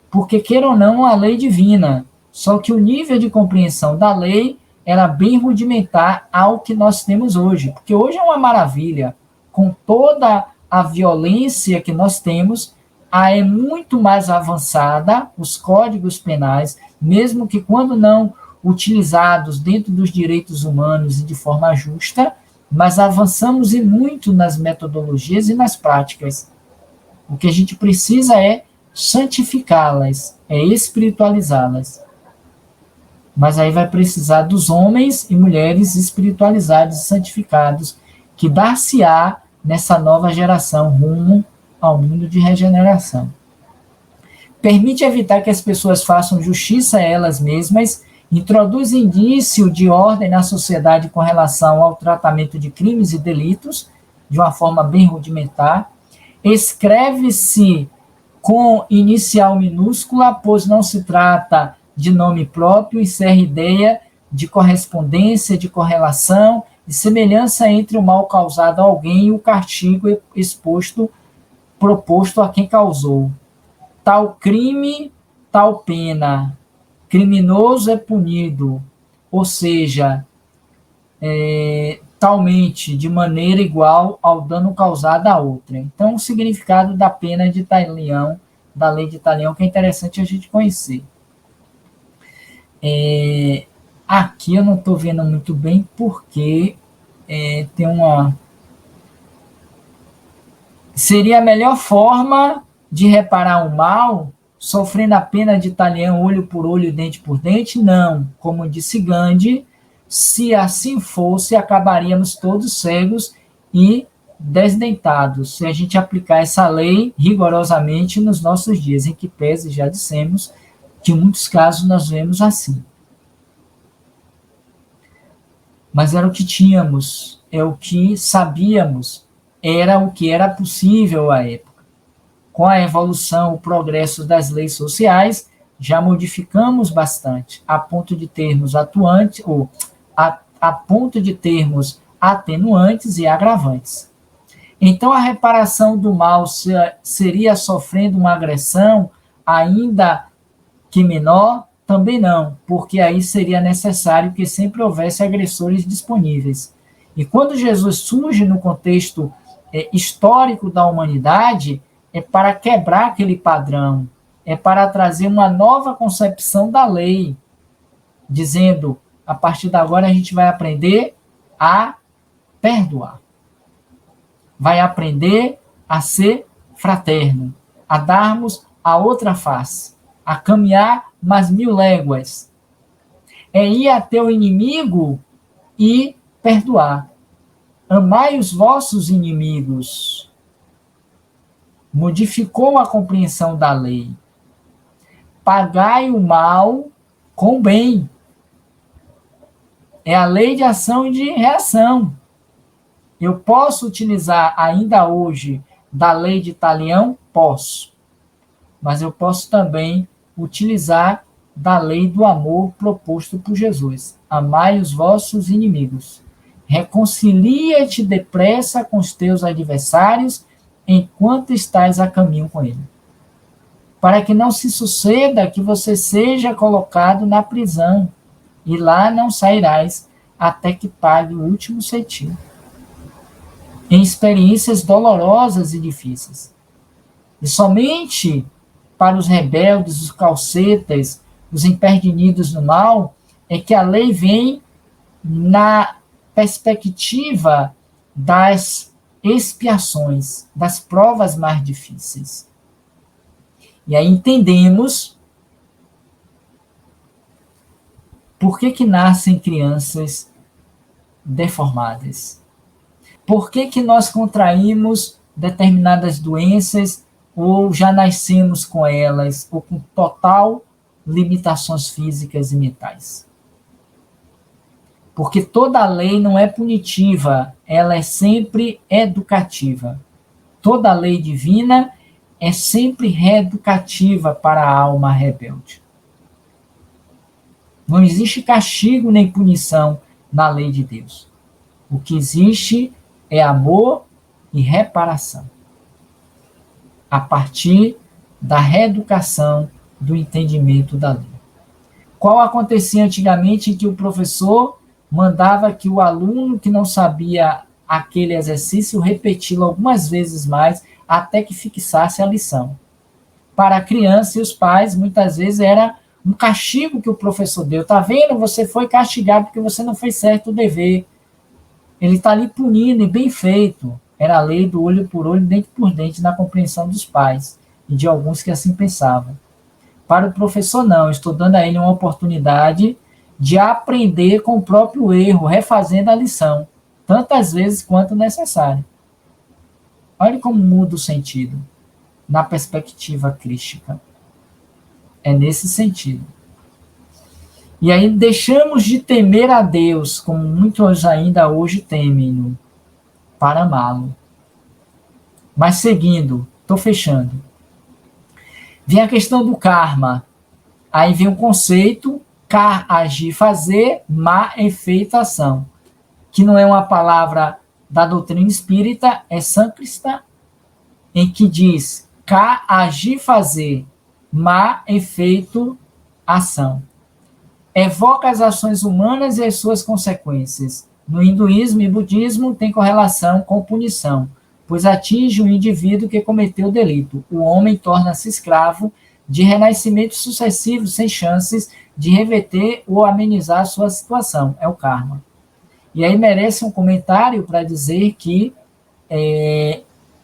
Porque, queira ou não, a lei divina. Só que o nível de compreensão da lei era bem rudimentar ao que nós temos hoje. Porque hoje é uma maravilha. Com toda a violência que nós temos, é muito mais avançada, os códigos penais, mesmo que quando não utilizados dentro dos direitos humanos e de forma justa, mas avançamos e muito nas metodologias e nas práticas. O que a gente precisa é santificá-las, é espiritualizá-las. Mas aí vai precisar dos homens e mulheres espiritualizados e santificados, que dar-se-á nessa nova geração rumo ao mundo de regeneração. Permite evitar que as pessoas façam justiça a elas mesmas, introduz indício de ordem na sociedade com relação ao tratamento de crimes e delitos, de uma forma bem rudimentar, escreve-se com inicial minúscula, pois não se trata de nome próprio, encerra ideia de correspondência, de correlação, de semelhança entre o mal causado a alguém e o castigo proposto a quem causou. Tal crime, tal pena. Criminoso é punido, ou seja, talmente, de maneira igual ao dano causado a outra. Então, o significado da pena de talião, da lei de talião, que é interessante a gente conhecer. Aqui eu não estou vendo muito bem, porque tem uma... Seria a melhor forma de reparar o mal, sofrendo a pena de talião olho por olho, dente por dente? Não. Como disse Gandhi, se assim fosse, acabaríamos todos cegos e desdentados, se a gente aplicar essa lei rigorosamente nos nossos dias, em que pese, já dissemos, que em muitos casos nós vemos assim. Mas era o que tínhamos, é o que sabíamos, era o que era possível à época. Com a evolução, o progresso das leis sociais, já modificamos bastante, a ponto de termos atuantes, ou a ponto de termos atenuantes e agravantes. Então, a reparação do mal seria sofrendo uma agressão, ainda que menor? Também não, porque aí seria necessário que sempre houvesse agressores disponíveis. E quando Jesus surge no contexto histórico da humanidade, é para quebrar aquele padrão, é para trazer uma nova concepção da lei, dizendo, a partir de agora a gente vai aprender a perdoar. Vai aprender a ser fraterno, a darmos a outra face, a caminhar mais 1000 léguas. É ir até o inimigo e perdoar. Amai os vossos inimigos. Modificou a compreensão da lei. Pagai o mal com o bem. É a lei de ação e de reação. Eu posso utilizar ainda hoje da lei de Talião? Posso. Mas eu posso também utilizar da lei do amor proposto por Jesus. Amai os vossos inimigos. Reconcilia-te depressa com os teus adversários enquanto estás a caminho com ele. Para que não se suceda que você seja colocado na prisão e lá não sairás até que pague o último centavo. Em experiências dolorosas e difíceis. E somente para os rebeldes, os calcetas, os imperdignidos no mal, é que a lei vem na perspectiva das expiações, das provas mais difíceis. E aí entendemos por que nascem crianças deformadas. Por que nós contraímos determinadas doenças ou já nascemos com elas, ou com total limitações físicas e mentais? Porque toda lei não é punitiva, ela é sempre educativa. Toda lei divina é sempre reeducativa para a alma rebelde. Não existe castigo nem punição na lei de Deus. O que existe é amor e reparação. A partir da reeducação do entendimento da lei. Qual acontecia antigamente que o professor mandava que o aluno que não sabia aquele exercício repeti-lo algumas vezes mais até que fixasse a lição. Para a criança e os pais, muitas vezes era um castigo que o professor deu. Tá vendo? Você foi castigado porque você não fez certo o dever. Ele está ali punindo, e bem feito. Era a lei do olho por olho, dente por dente, na compreensão dos pais e de alguns que assim pensavam. Para o professor, não. Estou dando a ele uma oportunidade de aprender com o próprio erro, refazendo a lição, tantas vezes quanto necessário. Olha como muda o sentido na perspectiva crística. É nesse sentido. E aí deixamos de temer a Deus, como muitos ainda hoje temem-no, para amá-lo. Mas seguindo, estou fechando. Vem a questão do karma. Aí vem o conceito, car, agir, fazer, ma, efeito, ação. Que não é uma palavra da doutrina espírita, é sâncrista, em que diz car, agir, fazer, ma, efeito, ação. Evoca as ações humanas e as suas consequências. No hinduísmo e budismo tem correlação com punição, pois atinge o indivíduo que cometeu o delito. O homem torna-se escravo de renascimentos sucessivos sem chances de reverter ou amenizar sua situação. É o karma. E aí merece um comentário para dizer que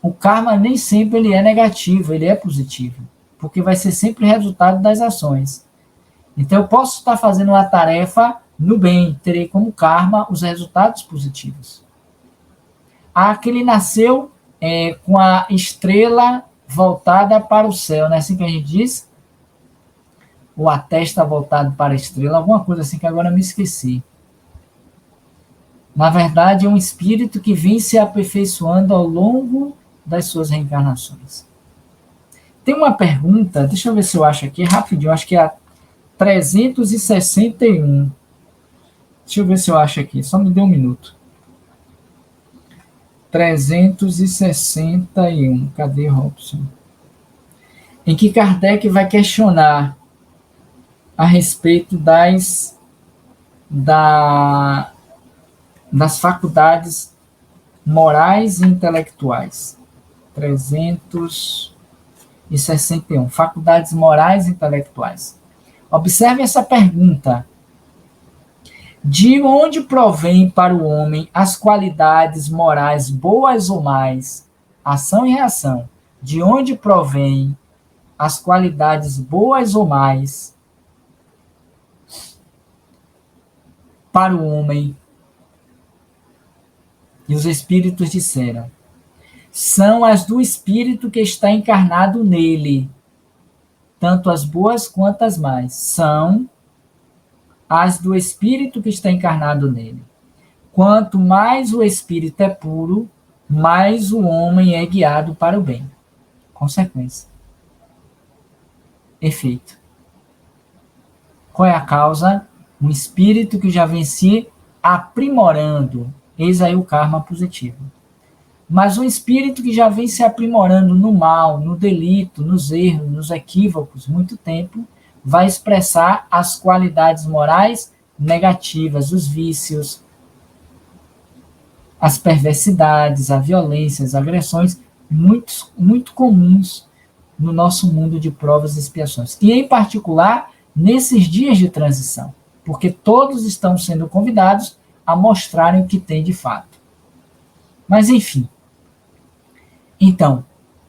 o karma nem sempre ele é negativo, ele é positivo, porque vai ser sempre resultado das ações. Então, eu posso estar fazendo uma tarefa no bem, terei como karma os resultados positivos. Aquele nasceu com a estrela voltada para o céu, não é assim que a gente diz? Ou a testa voltada para a estrela, alguma coisa assim que agora eu me esqueci. Na verdade, é um espírito que vem se aperfeiçoando ao longo das suas reencarnações. Tem uma pergunta, deixa eu ver se eu acho aqui, rapidinho, acho que é a 361. Deixa eu ver se eu acho aqui, só me dê um minuto. 361, cadê Robson? Em que Kardec vai questionar a respeito das faculdades morais e intelectuais. 361, faculdades morais e intelectuais. Observe essa pergunta. De onde provém para o homem as qualidades morais boas ou mais, ação e reação, de onde provém as qualidades boas ou mais para o homem. E os espíritos disseram: são as do espírito que está encarnado nele, tanto as boas quanto as más. São as do espírito que está encarnado nele. Quanto mais o espírito é puro, mais o homem é guiado para o bem. Consequência. Efeito. Qual é a causa? Um espírito que já vem se aprimorando. Eis aí o karma positivo. Mas um espírito que já vem se aprimorando no mal, no delito, nos erros, nos equívocos, muito tempo, vai expressar as qualidades morais negativas, os vícios, as perversidades, a violência, as agressões, muito comuns no nosso mundo de provas e expiações. E, em particular, nesses dias de transição, porque todos estão sendo convidados a mostrarem o que tem de fato. Mas, enfim. Então,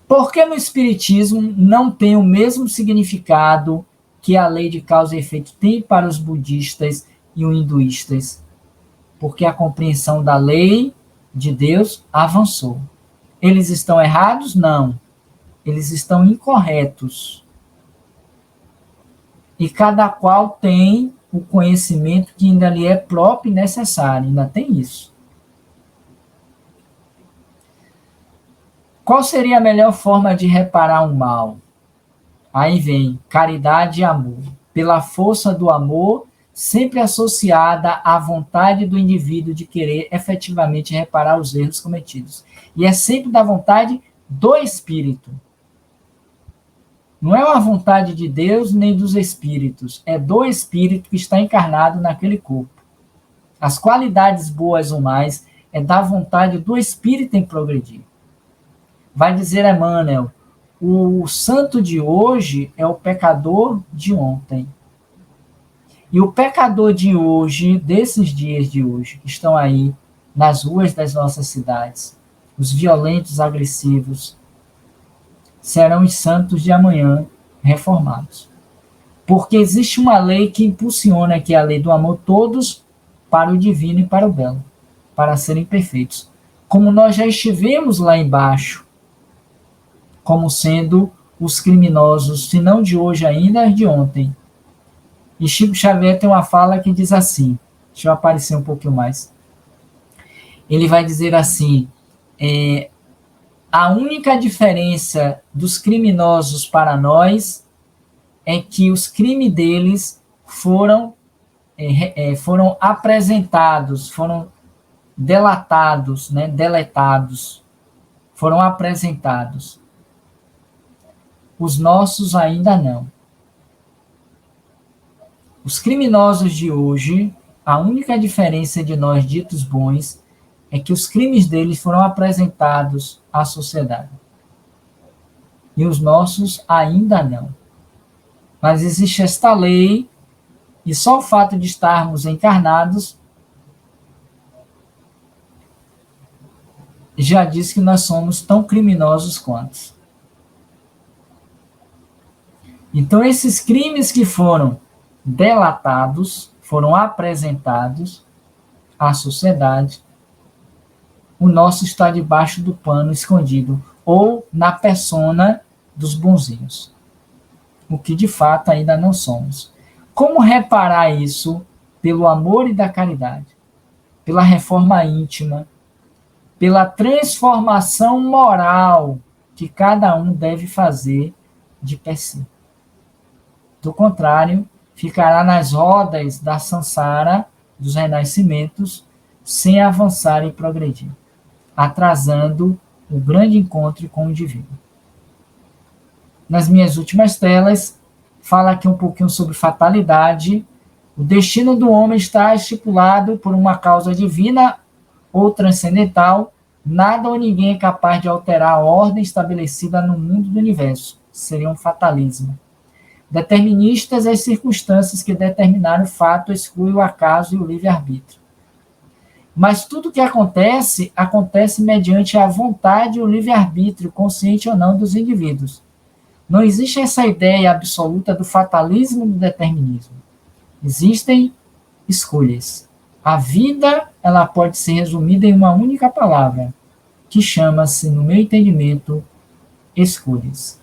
por que no Espiritismo não tem o mesmo significado que a lei de causa e efeito tem para os budistas e os hinduístas? Porque a compreensão da lei de Deus avançou. Eles estão errados? Não. Eles estão incorretos. E cada qual tem o conhecimento que ainda lhe é próprio e necessário. Ainda tem isso. Qual seria a melhor forma de reparar o mal? Aí vem caridade e amor. Pela força do amor, sempre associada à vontade do indivíduo de querer efetivamente reparar os erros cometidos. E é sempre da vontade do espírito. Não é uma vontade de Deus nem dos espíritos. É do espírito que está encarnado naquele corpo. As qualidades boas ou mais é da vontade do espírito em progredir. Vai dizer Emmanuel, o santo de hoje é o pecador de ontem. E o pecador de hoje, desses dias de hoje, que estão aí nas ruas das nossas cidades, os violentos, agressivos, serão os santos de amanhã reformados. Porque existe uma lei que impulsiona, que é a lei do amor, todos para o divino e para o belo, para serem perfeitos. Como nós já estivemos lá embaixo, como sendo os criminosos, se não de hoje ainda, de ontem. E Chico Xavier tem uma fala que diz assim, deixa eu aparecer um pouquinho mais. Ele vai dizer assim, a única diferença dos criminosos para nós é que os crimes deles foram apresentados, foram delatados, né, deletados, foram apresentados. Os nossos ainda não. Os criminosos de hoje, a única diferença de nós ditos bons é que os crimes deles foram apresentados à sociedade. E os nossos ainda não. Mas existe esta lei, e só o fato de estarmos encarnados já diz que nós somos tão criminosos quanto. Então, esses crimes que foram delatados, foram apresentados à sociedade, o nosso está debaixo do pano escondido, ou na persona dos bonzinhos, o que de fato ainda não somos. Como reparar isso? Pelo amor e da caridade, pela reforma íntima, pela transformação moral que cada um deve fazer de per si. Do contrário, ficará nas rodas da samsara, dos renascimentos, sem avançar e progredir, atrasando o grande encontro com o divino. Nas minhas últimas telas, fala aqui um pouquinho sobre fatalidade. O destino do homem está estipulado por uma causa divina ou transcendental. Nada ou ninguém é capaz de alterar a ordem estabelecida no mundo do universo. Seria um fatalismo. Deterministas, as circunstâncias que determinaram o fato excluem o acaso e o livre-arbítrio. Mas tudo que acontece, acontece mediante a vontade e o livre-arbítrio, consciente ou não, dos indivíduos. Não existe essa ideia absoluta do fatalismo e do determinismo. Existem escolhas. A vida, ela pode ser resumida em uma única palavra, que chama-se, no meu entendimento, escolhas.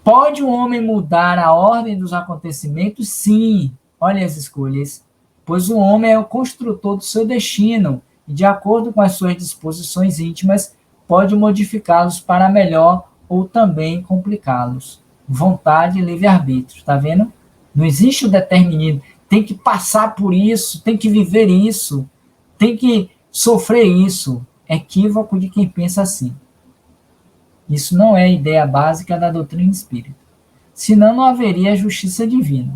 Pode o homem mudar a ordem dos acontecimentos? Sim. Olha as escolhas. Pois o homem é o construtor do seu destino e, de acordo com as suas disposições íntimas, pode modificá-los para melhor ou também complicá-los. Vontade e livre-arbítrio, tá vendo? Não existe o determinismo. Tem que passar por isso, tem que viver isso, tem que sofrer isso. Equívoco de quem pensa assim. Isso não é a ideia básica da doutrina espírita. Senão não haveria justiça divina.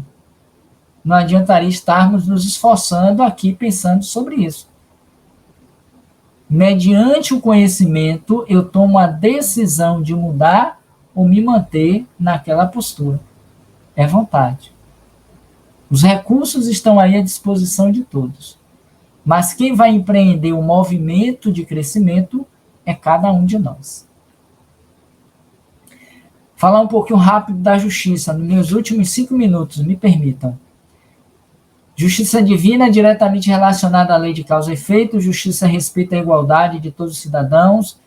Não adiantaria estarmos nos esforçando aqui pensando sobre isso. Mediante o conhecimento, eu tomo a decisão de mudar ou me manter naquela postura. É vontade. Os recursos estão aí à disposição de todos. Mas quem vai empreender o movimento de crescimento é cada um de nós. Falar um pouquinho rápido da justiça, nos meus últimos 5 minutos, me permitam. Justiça divina diretamente relacionada à lei de causa e efeito, justiça respeita a igualdade de todos os cidadãos,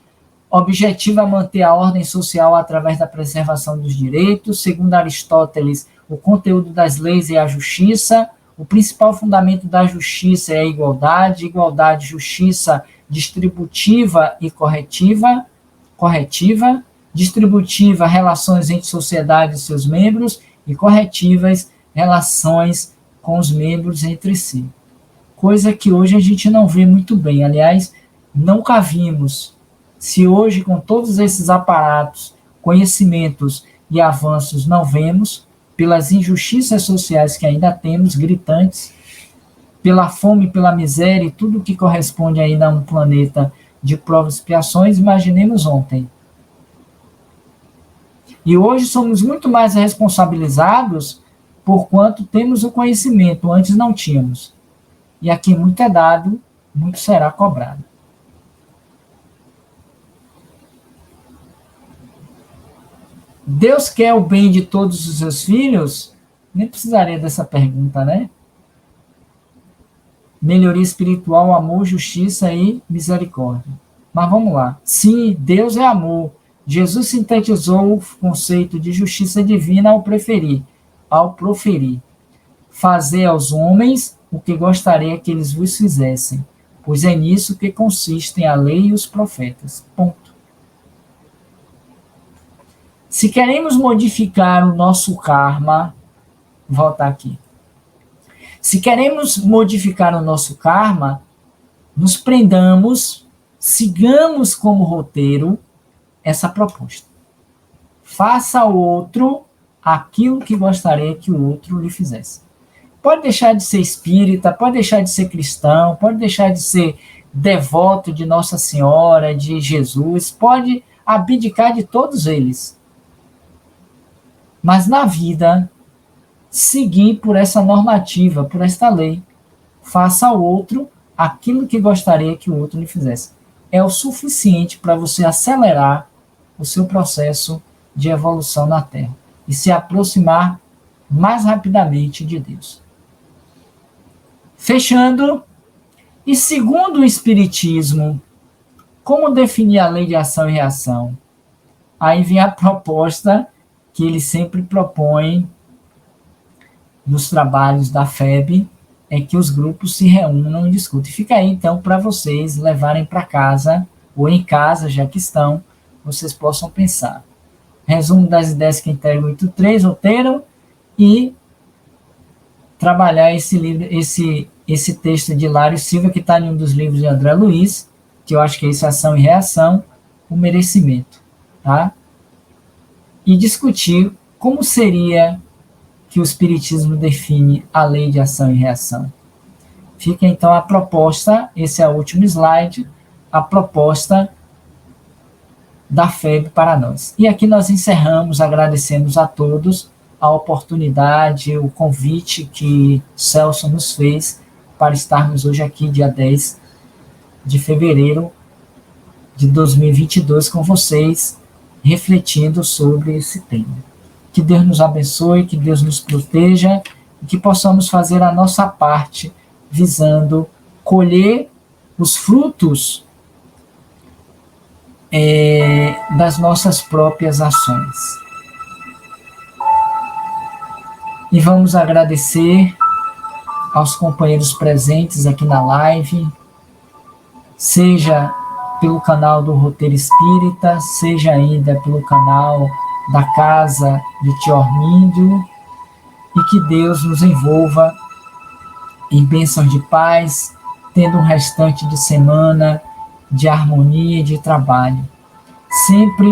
objetiva manter a ordem social através da preservação dos direitos, segundo Aristóteles, o conteúdo das leis é a justiça, o principal fundamento da justiça é a igualdade, justiça distributiva e corretiva, distributiva, relações entre sociedade e seus membros, e corretivas, relações com os membros entre si. Coisa que hoje a gente não vê muito bem. Aliás, nunca vimos. Se hoje, com todos esses aparatos, conhecimentos e avanços, não vemos, pelas injustiças sociais que ainda temos, gritantes, pela fome, pela miséria e tudo que corresponde ainda a um planeta de provas e expiações, imaginemos ontem. E hoje somos muito mais responsabilizados porquanto temos o conhecimento, antes não tínhamos. E aqui muito é dado, muito será cobrado. Deus quer o bem de todos os seus filhos? Nem precisaria dessa pergunta, né? Melhoria espiritual, amor, justiça e misericórdia. Mas vamos lá. Sim, Deus é amor. Jesus sintetizou o conceito de justiça divina ao proferir. Fazer aos homens o que gostaria que eles vos fizessem, pois é nisso que consistem a lei e os profetas. Ponto. Se queremos modificar o nosso karma, vou voltar aqui. Se queremos modificar o nosso karma, nos prendamos, sigamos como roteiro essa proposta. Faça ao outro aquilo que gostaria que o outro lhe fizesse. Pode deixar de ser espírita, pode deixar de ser cristão, pode deixar de ser devoto de Nossa Senhora, de Jesus, pode abdicar de todos eles. Mas na vida, seguir por essa normativa, por esta lei. Faça ao outro aquilo que gostaria que o outro lhe fizesse. É o suficiente para você acelerar o seu processo de evolução na Terra e se aproximar mais rapidamente de Deus. Fechando, e segundo o Espiritismo, como definir a lei de ação e reação? Aí vem a proposta que ele sempre propõe nos trabalhos da FEB, é que os grupos se reúnam e discutem. Fica aí, então, para vocês levarem para casa, ou em casa, já que estão, vocês possam pensar. Resumo das ideias que integram o 83, roteiro, e trabalhar esse livro, esse texto de Hilário Silva, que está em um dos livros de André Luiz, que eu acho que é isso, Ação e Reação, o merecimento, tá? E discutir como seria que o Espiritismo define a lei de ação e reação. Fica então a proposta, esse é o último slide, a proposta da FEB para nós. E aqui nós encerramos, agradecemos a todos, a oportunidade, o convite que Celso nos fez para estarmos hoje aqui, dia 10 de fevereiro de 2022, com vocês, refletindo sobre esse tema. Que Deus nos abençoe, que Deus nos proteja e que possamos fazer a nossa parte, visando colher os frutos das nossas próprias ações. E vamos agradecer aos companheiros presentes aqui na live, seja pelo canal do Roteiro Espírita, seja ainda pelo canal da Casa de Tio Armíndio, e que Deus nos envolva em bênçãos de paz, tendo um restante de semana de harmonia e de trabalho, sempre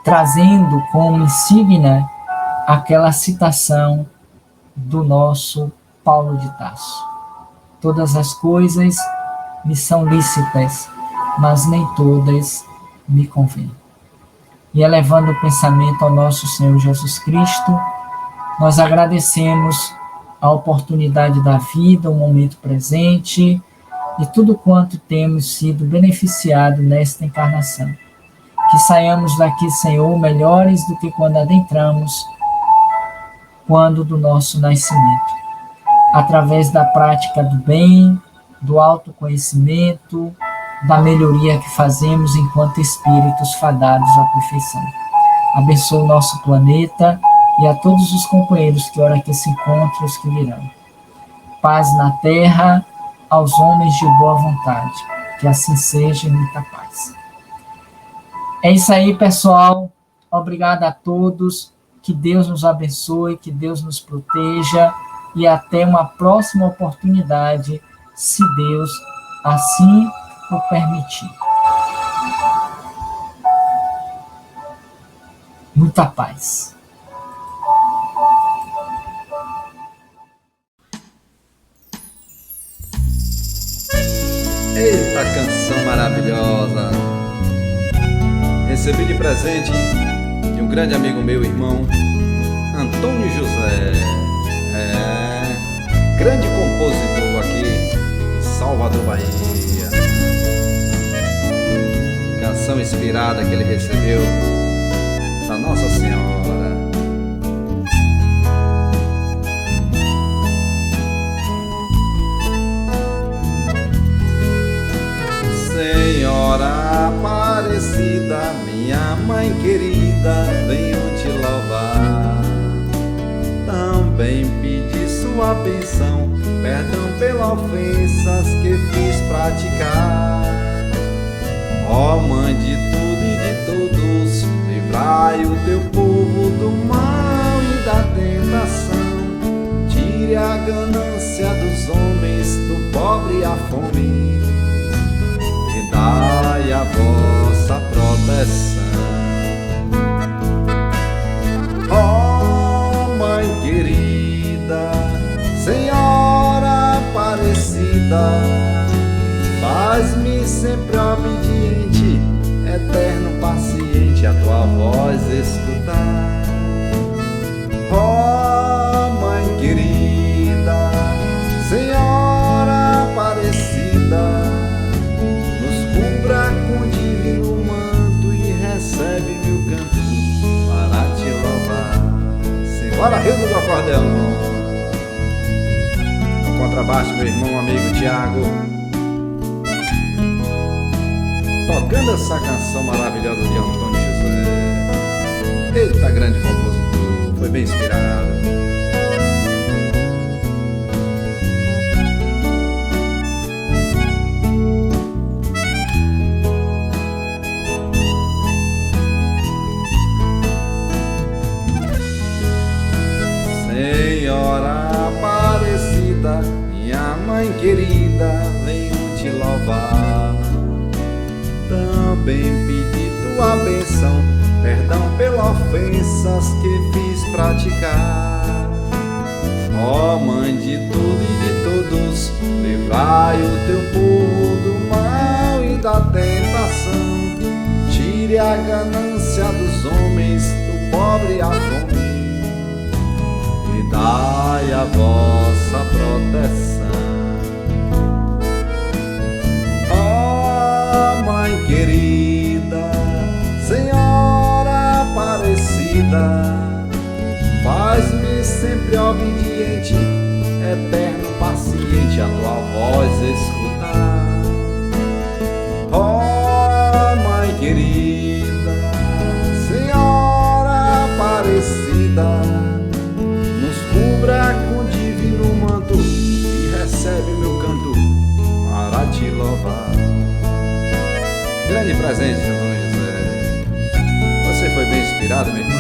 trazendo como insígnia aquela citação do nosso Paulo de Tarso: todas as coisas me são lícitas, mas nem todas me convêm. E elevando o pensamento ao nosso Senhor Jesus Cristo, nós agradecemos a oportunidade da vida, o momento presente e tudo quanto temos sido beneficiados nesta encarnação. Que saiamos daqui, Senhor, melhores do que quando adentramos, quando do nosso nascimento. Através da prática do bem, do autoconhecimento, da melhoria que fazemos enquanto espíritos fadados à perfeição. Abençoa o nosso planeta e a todos os companheiros que ora aqui se encontram e os que virão. Paz na terra aos homens de boa vontade. Que assim seja, e muita paz. É isso aí, pessoal. Obrigado a todos. Que Deus nos abençoe, que Deus nos proteja e até uma próxima oportunidade, se Deus assim o permitir. Muita paz. Eita, canção maravilhosa! Recebi de presente de um grande amigo meu, irmão Antônio José, grande compositor aqui em Salvador, Bahia. Canção inspirada que ele recebeu da Nossa Senhora. Senhora Aparecida, minha mãe querida, venho te louvar. Também pedi sua bênção, perdão pelas ofensas que fiz praticar. Ó Mãe de tudo e de todos, livrai o teu povo do mal e da tentação. Tire a ganância dos homens, do pobre a fome, e dai a vossa proteção. Ó Mãe querida, Senhora Aparecida, faz-me sempre obediente, eterno paciente, a tua voz escutar. Ó Mãe querida, Senhora Aparecida, nos cubra com divino manto e recebe meu canto para te louvar. Simbora, Rio do acordeão. No contrabaixo, meu irmão, amigo Tiago, tocando essa canção maravilhosa de Antônio José. Eita, grande compositor, foi bem inspirado. Senhora Aparecida, minha mãe querida, venho te louvar. Também pedi tua bênção, perdão pelas ofensas que fiz praticar. Ó Mãe de tudo e de todos, livrai o teu povo do mal e da tentação. Tire a ganância dos homens, do pobre a fome, dai a vossa proteção. Ó Mãe querida, Senhora Aparecida, faz-me sempre obediente, eterno paciente, a tua voz escutar. Ó Mãe querida, Senhora Aparecida, nos cubra com divino manto e recebe o meu canto para te louvar. Grande presente, São José. Você foi bem inspirado, meu irmão?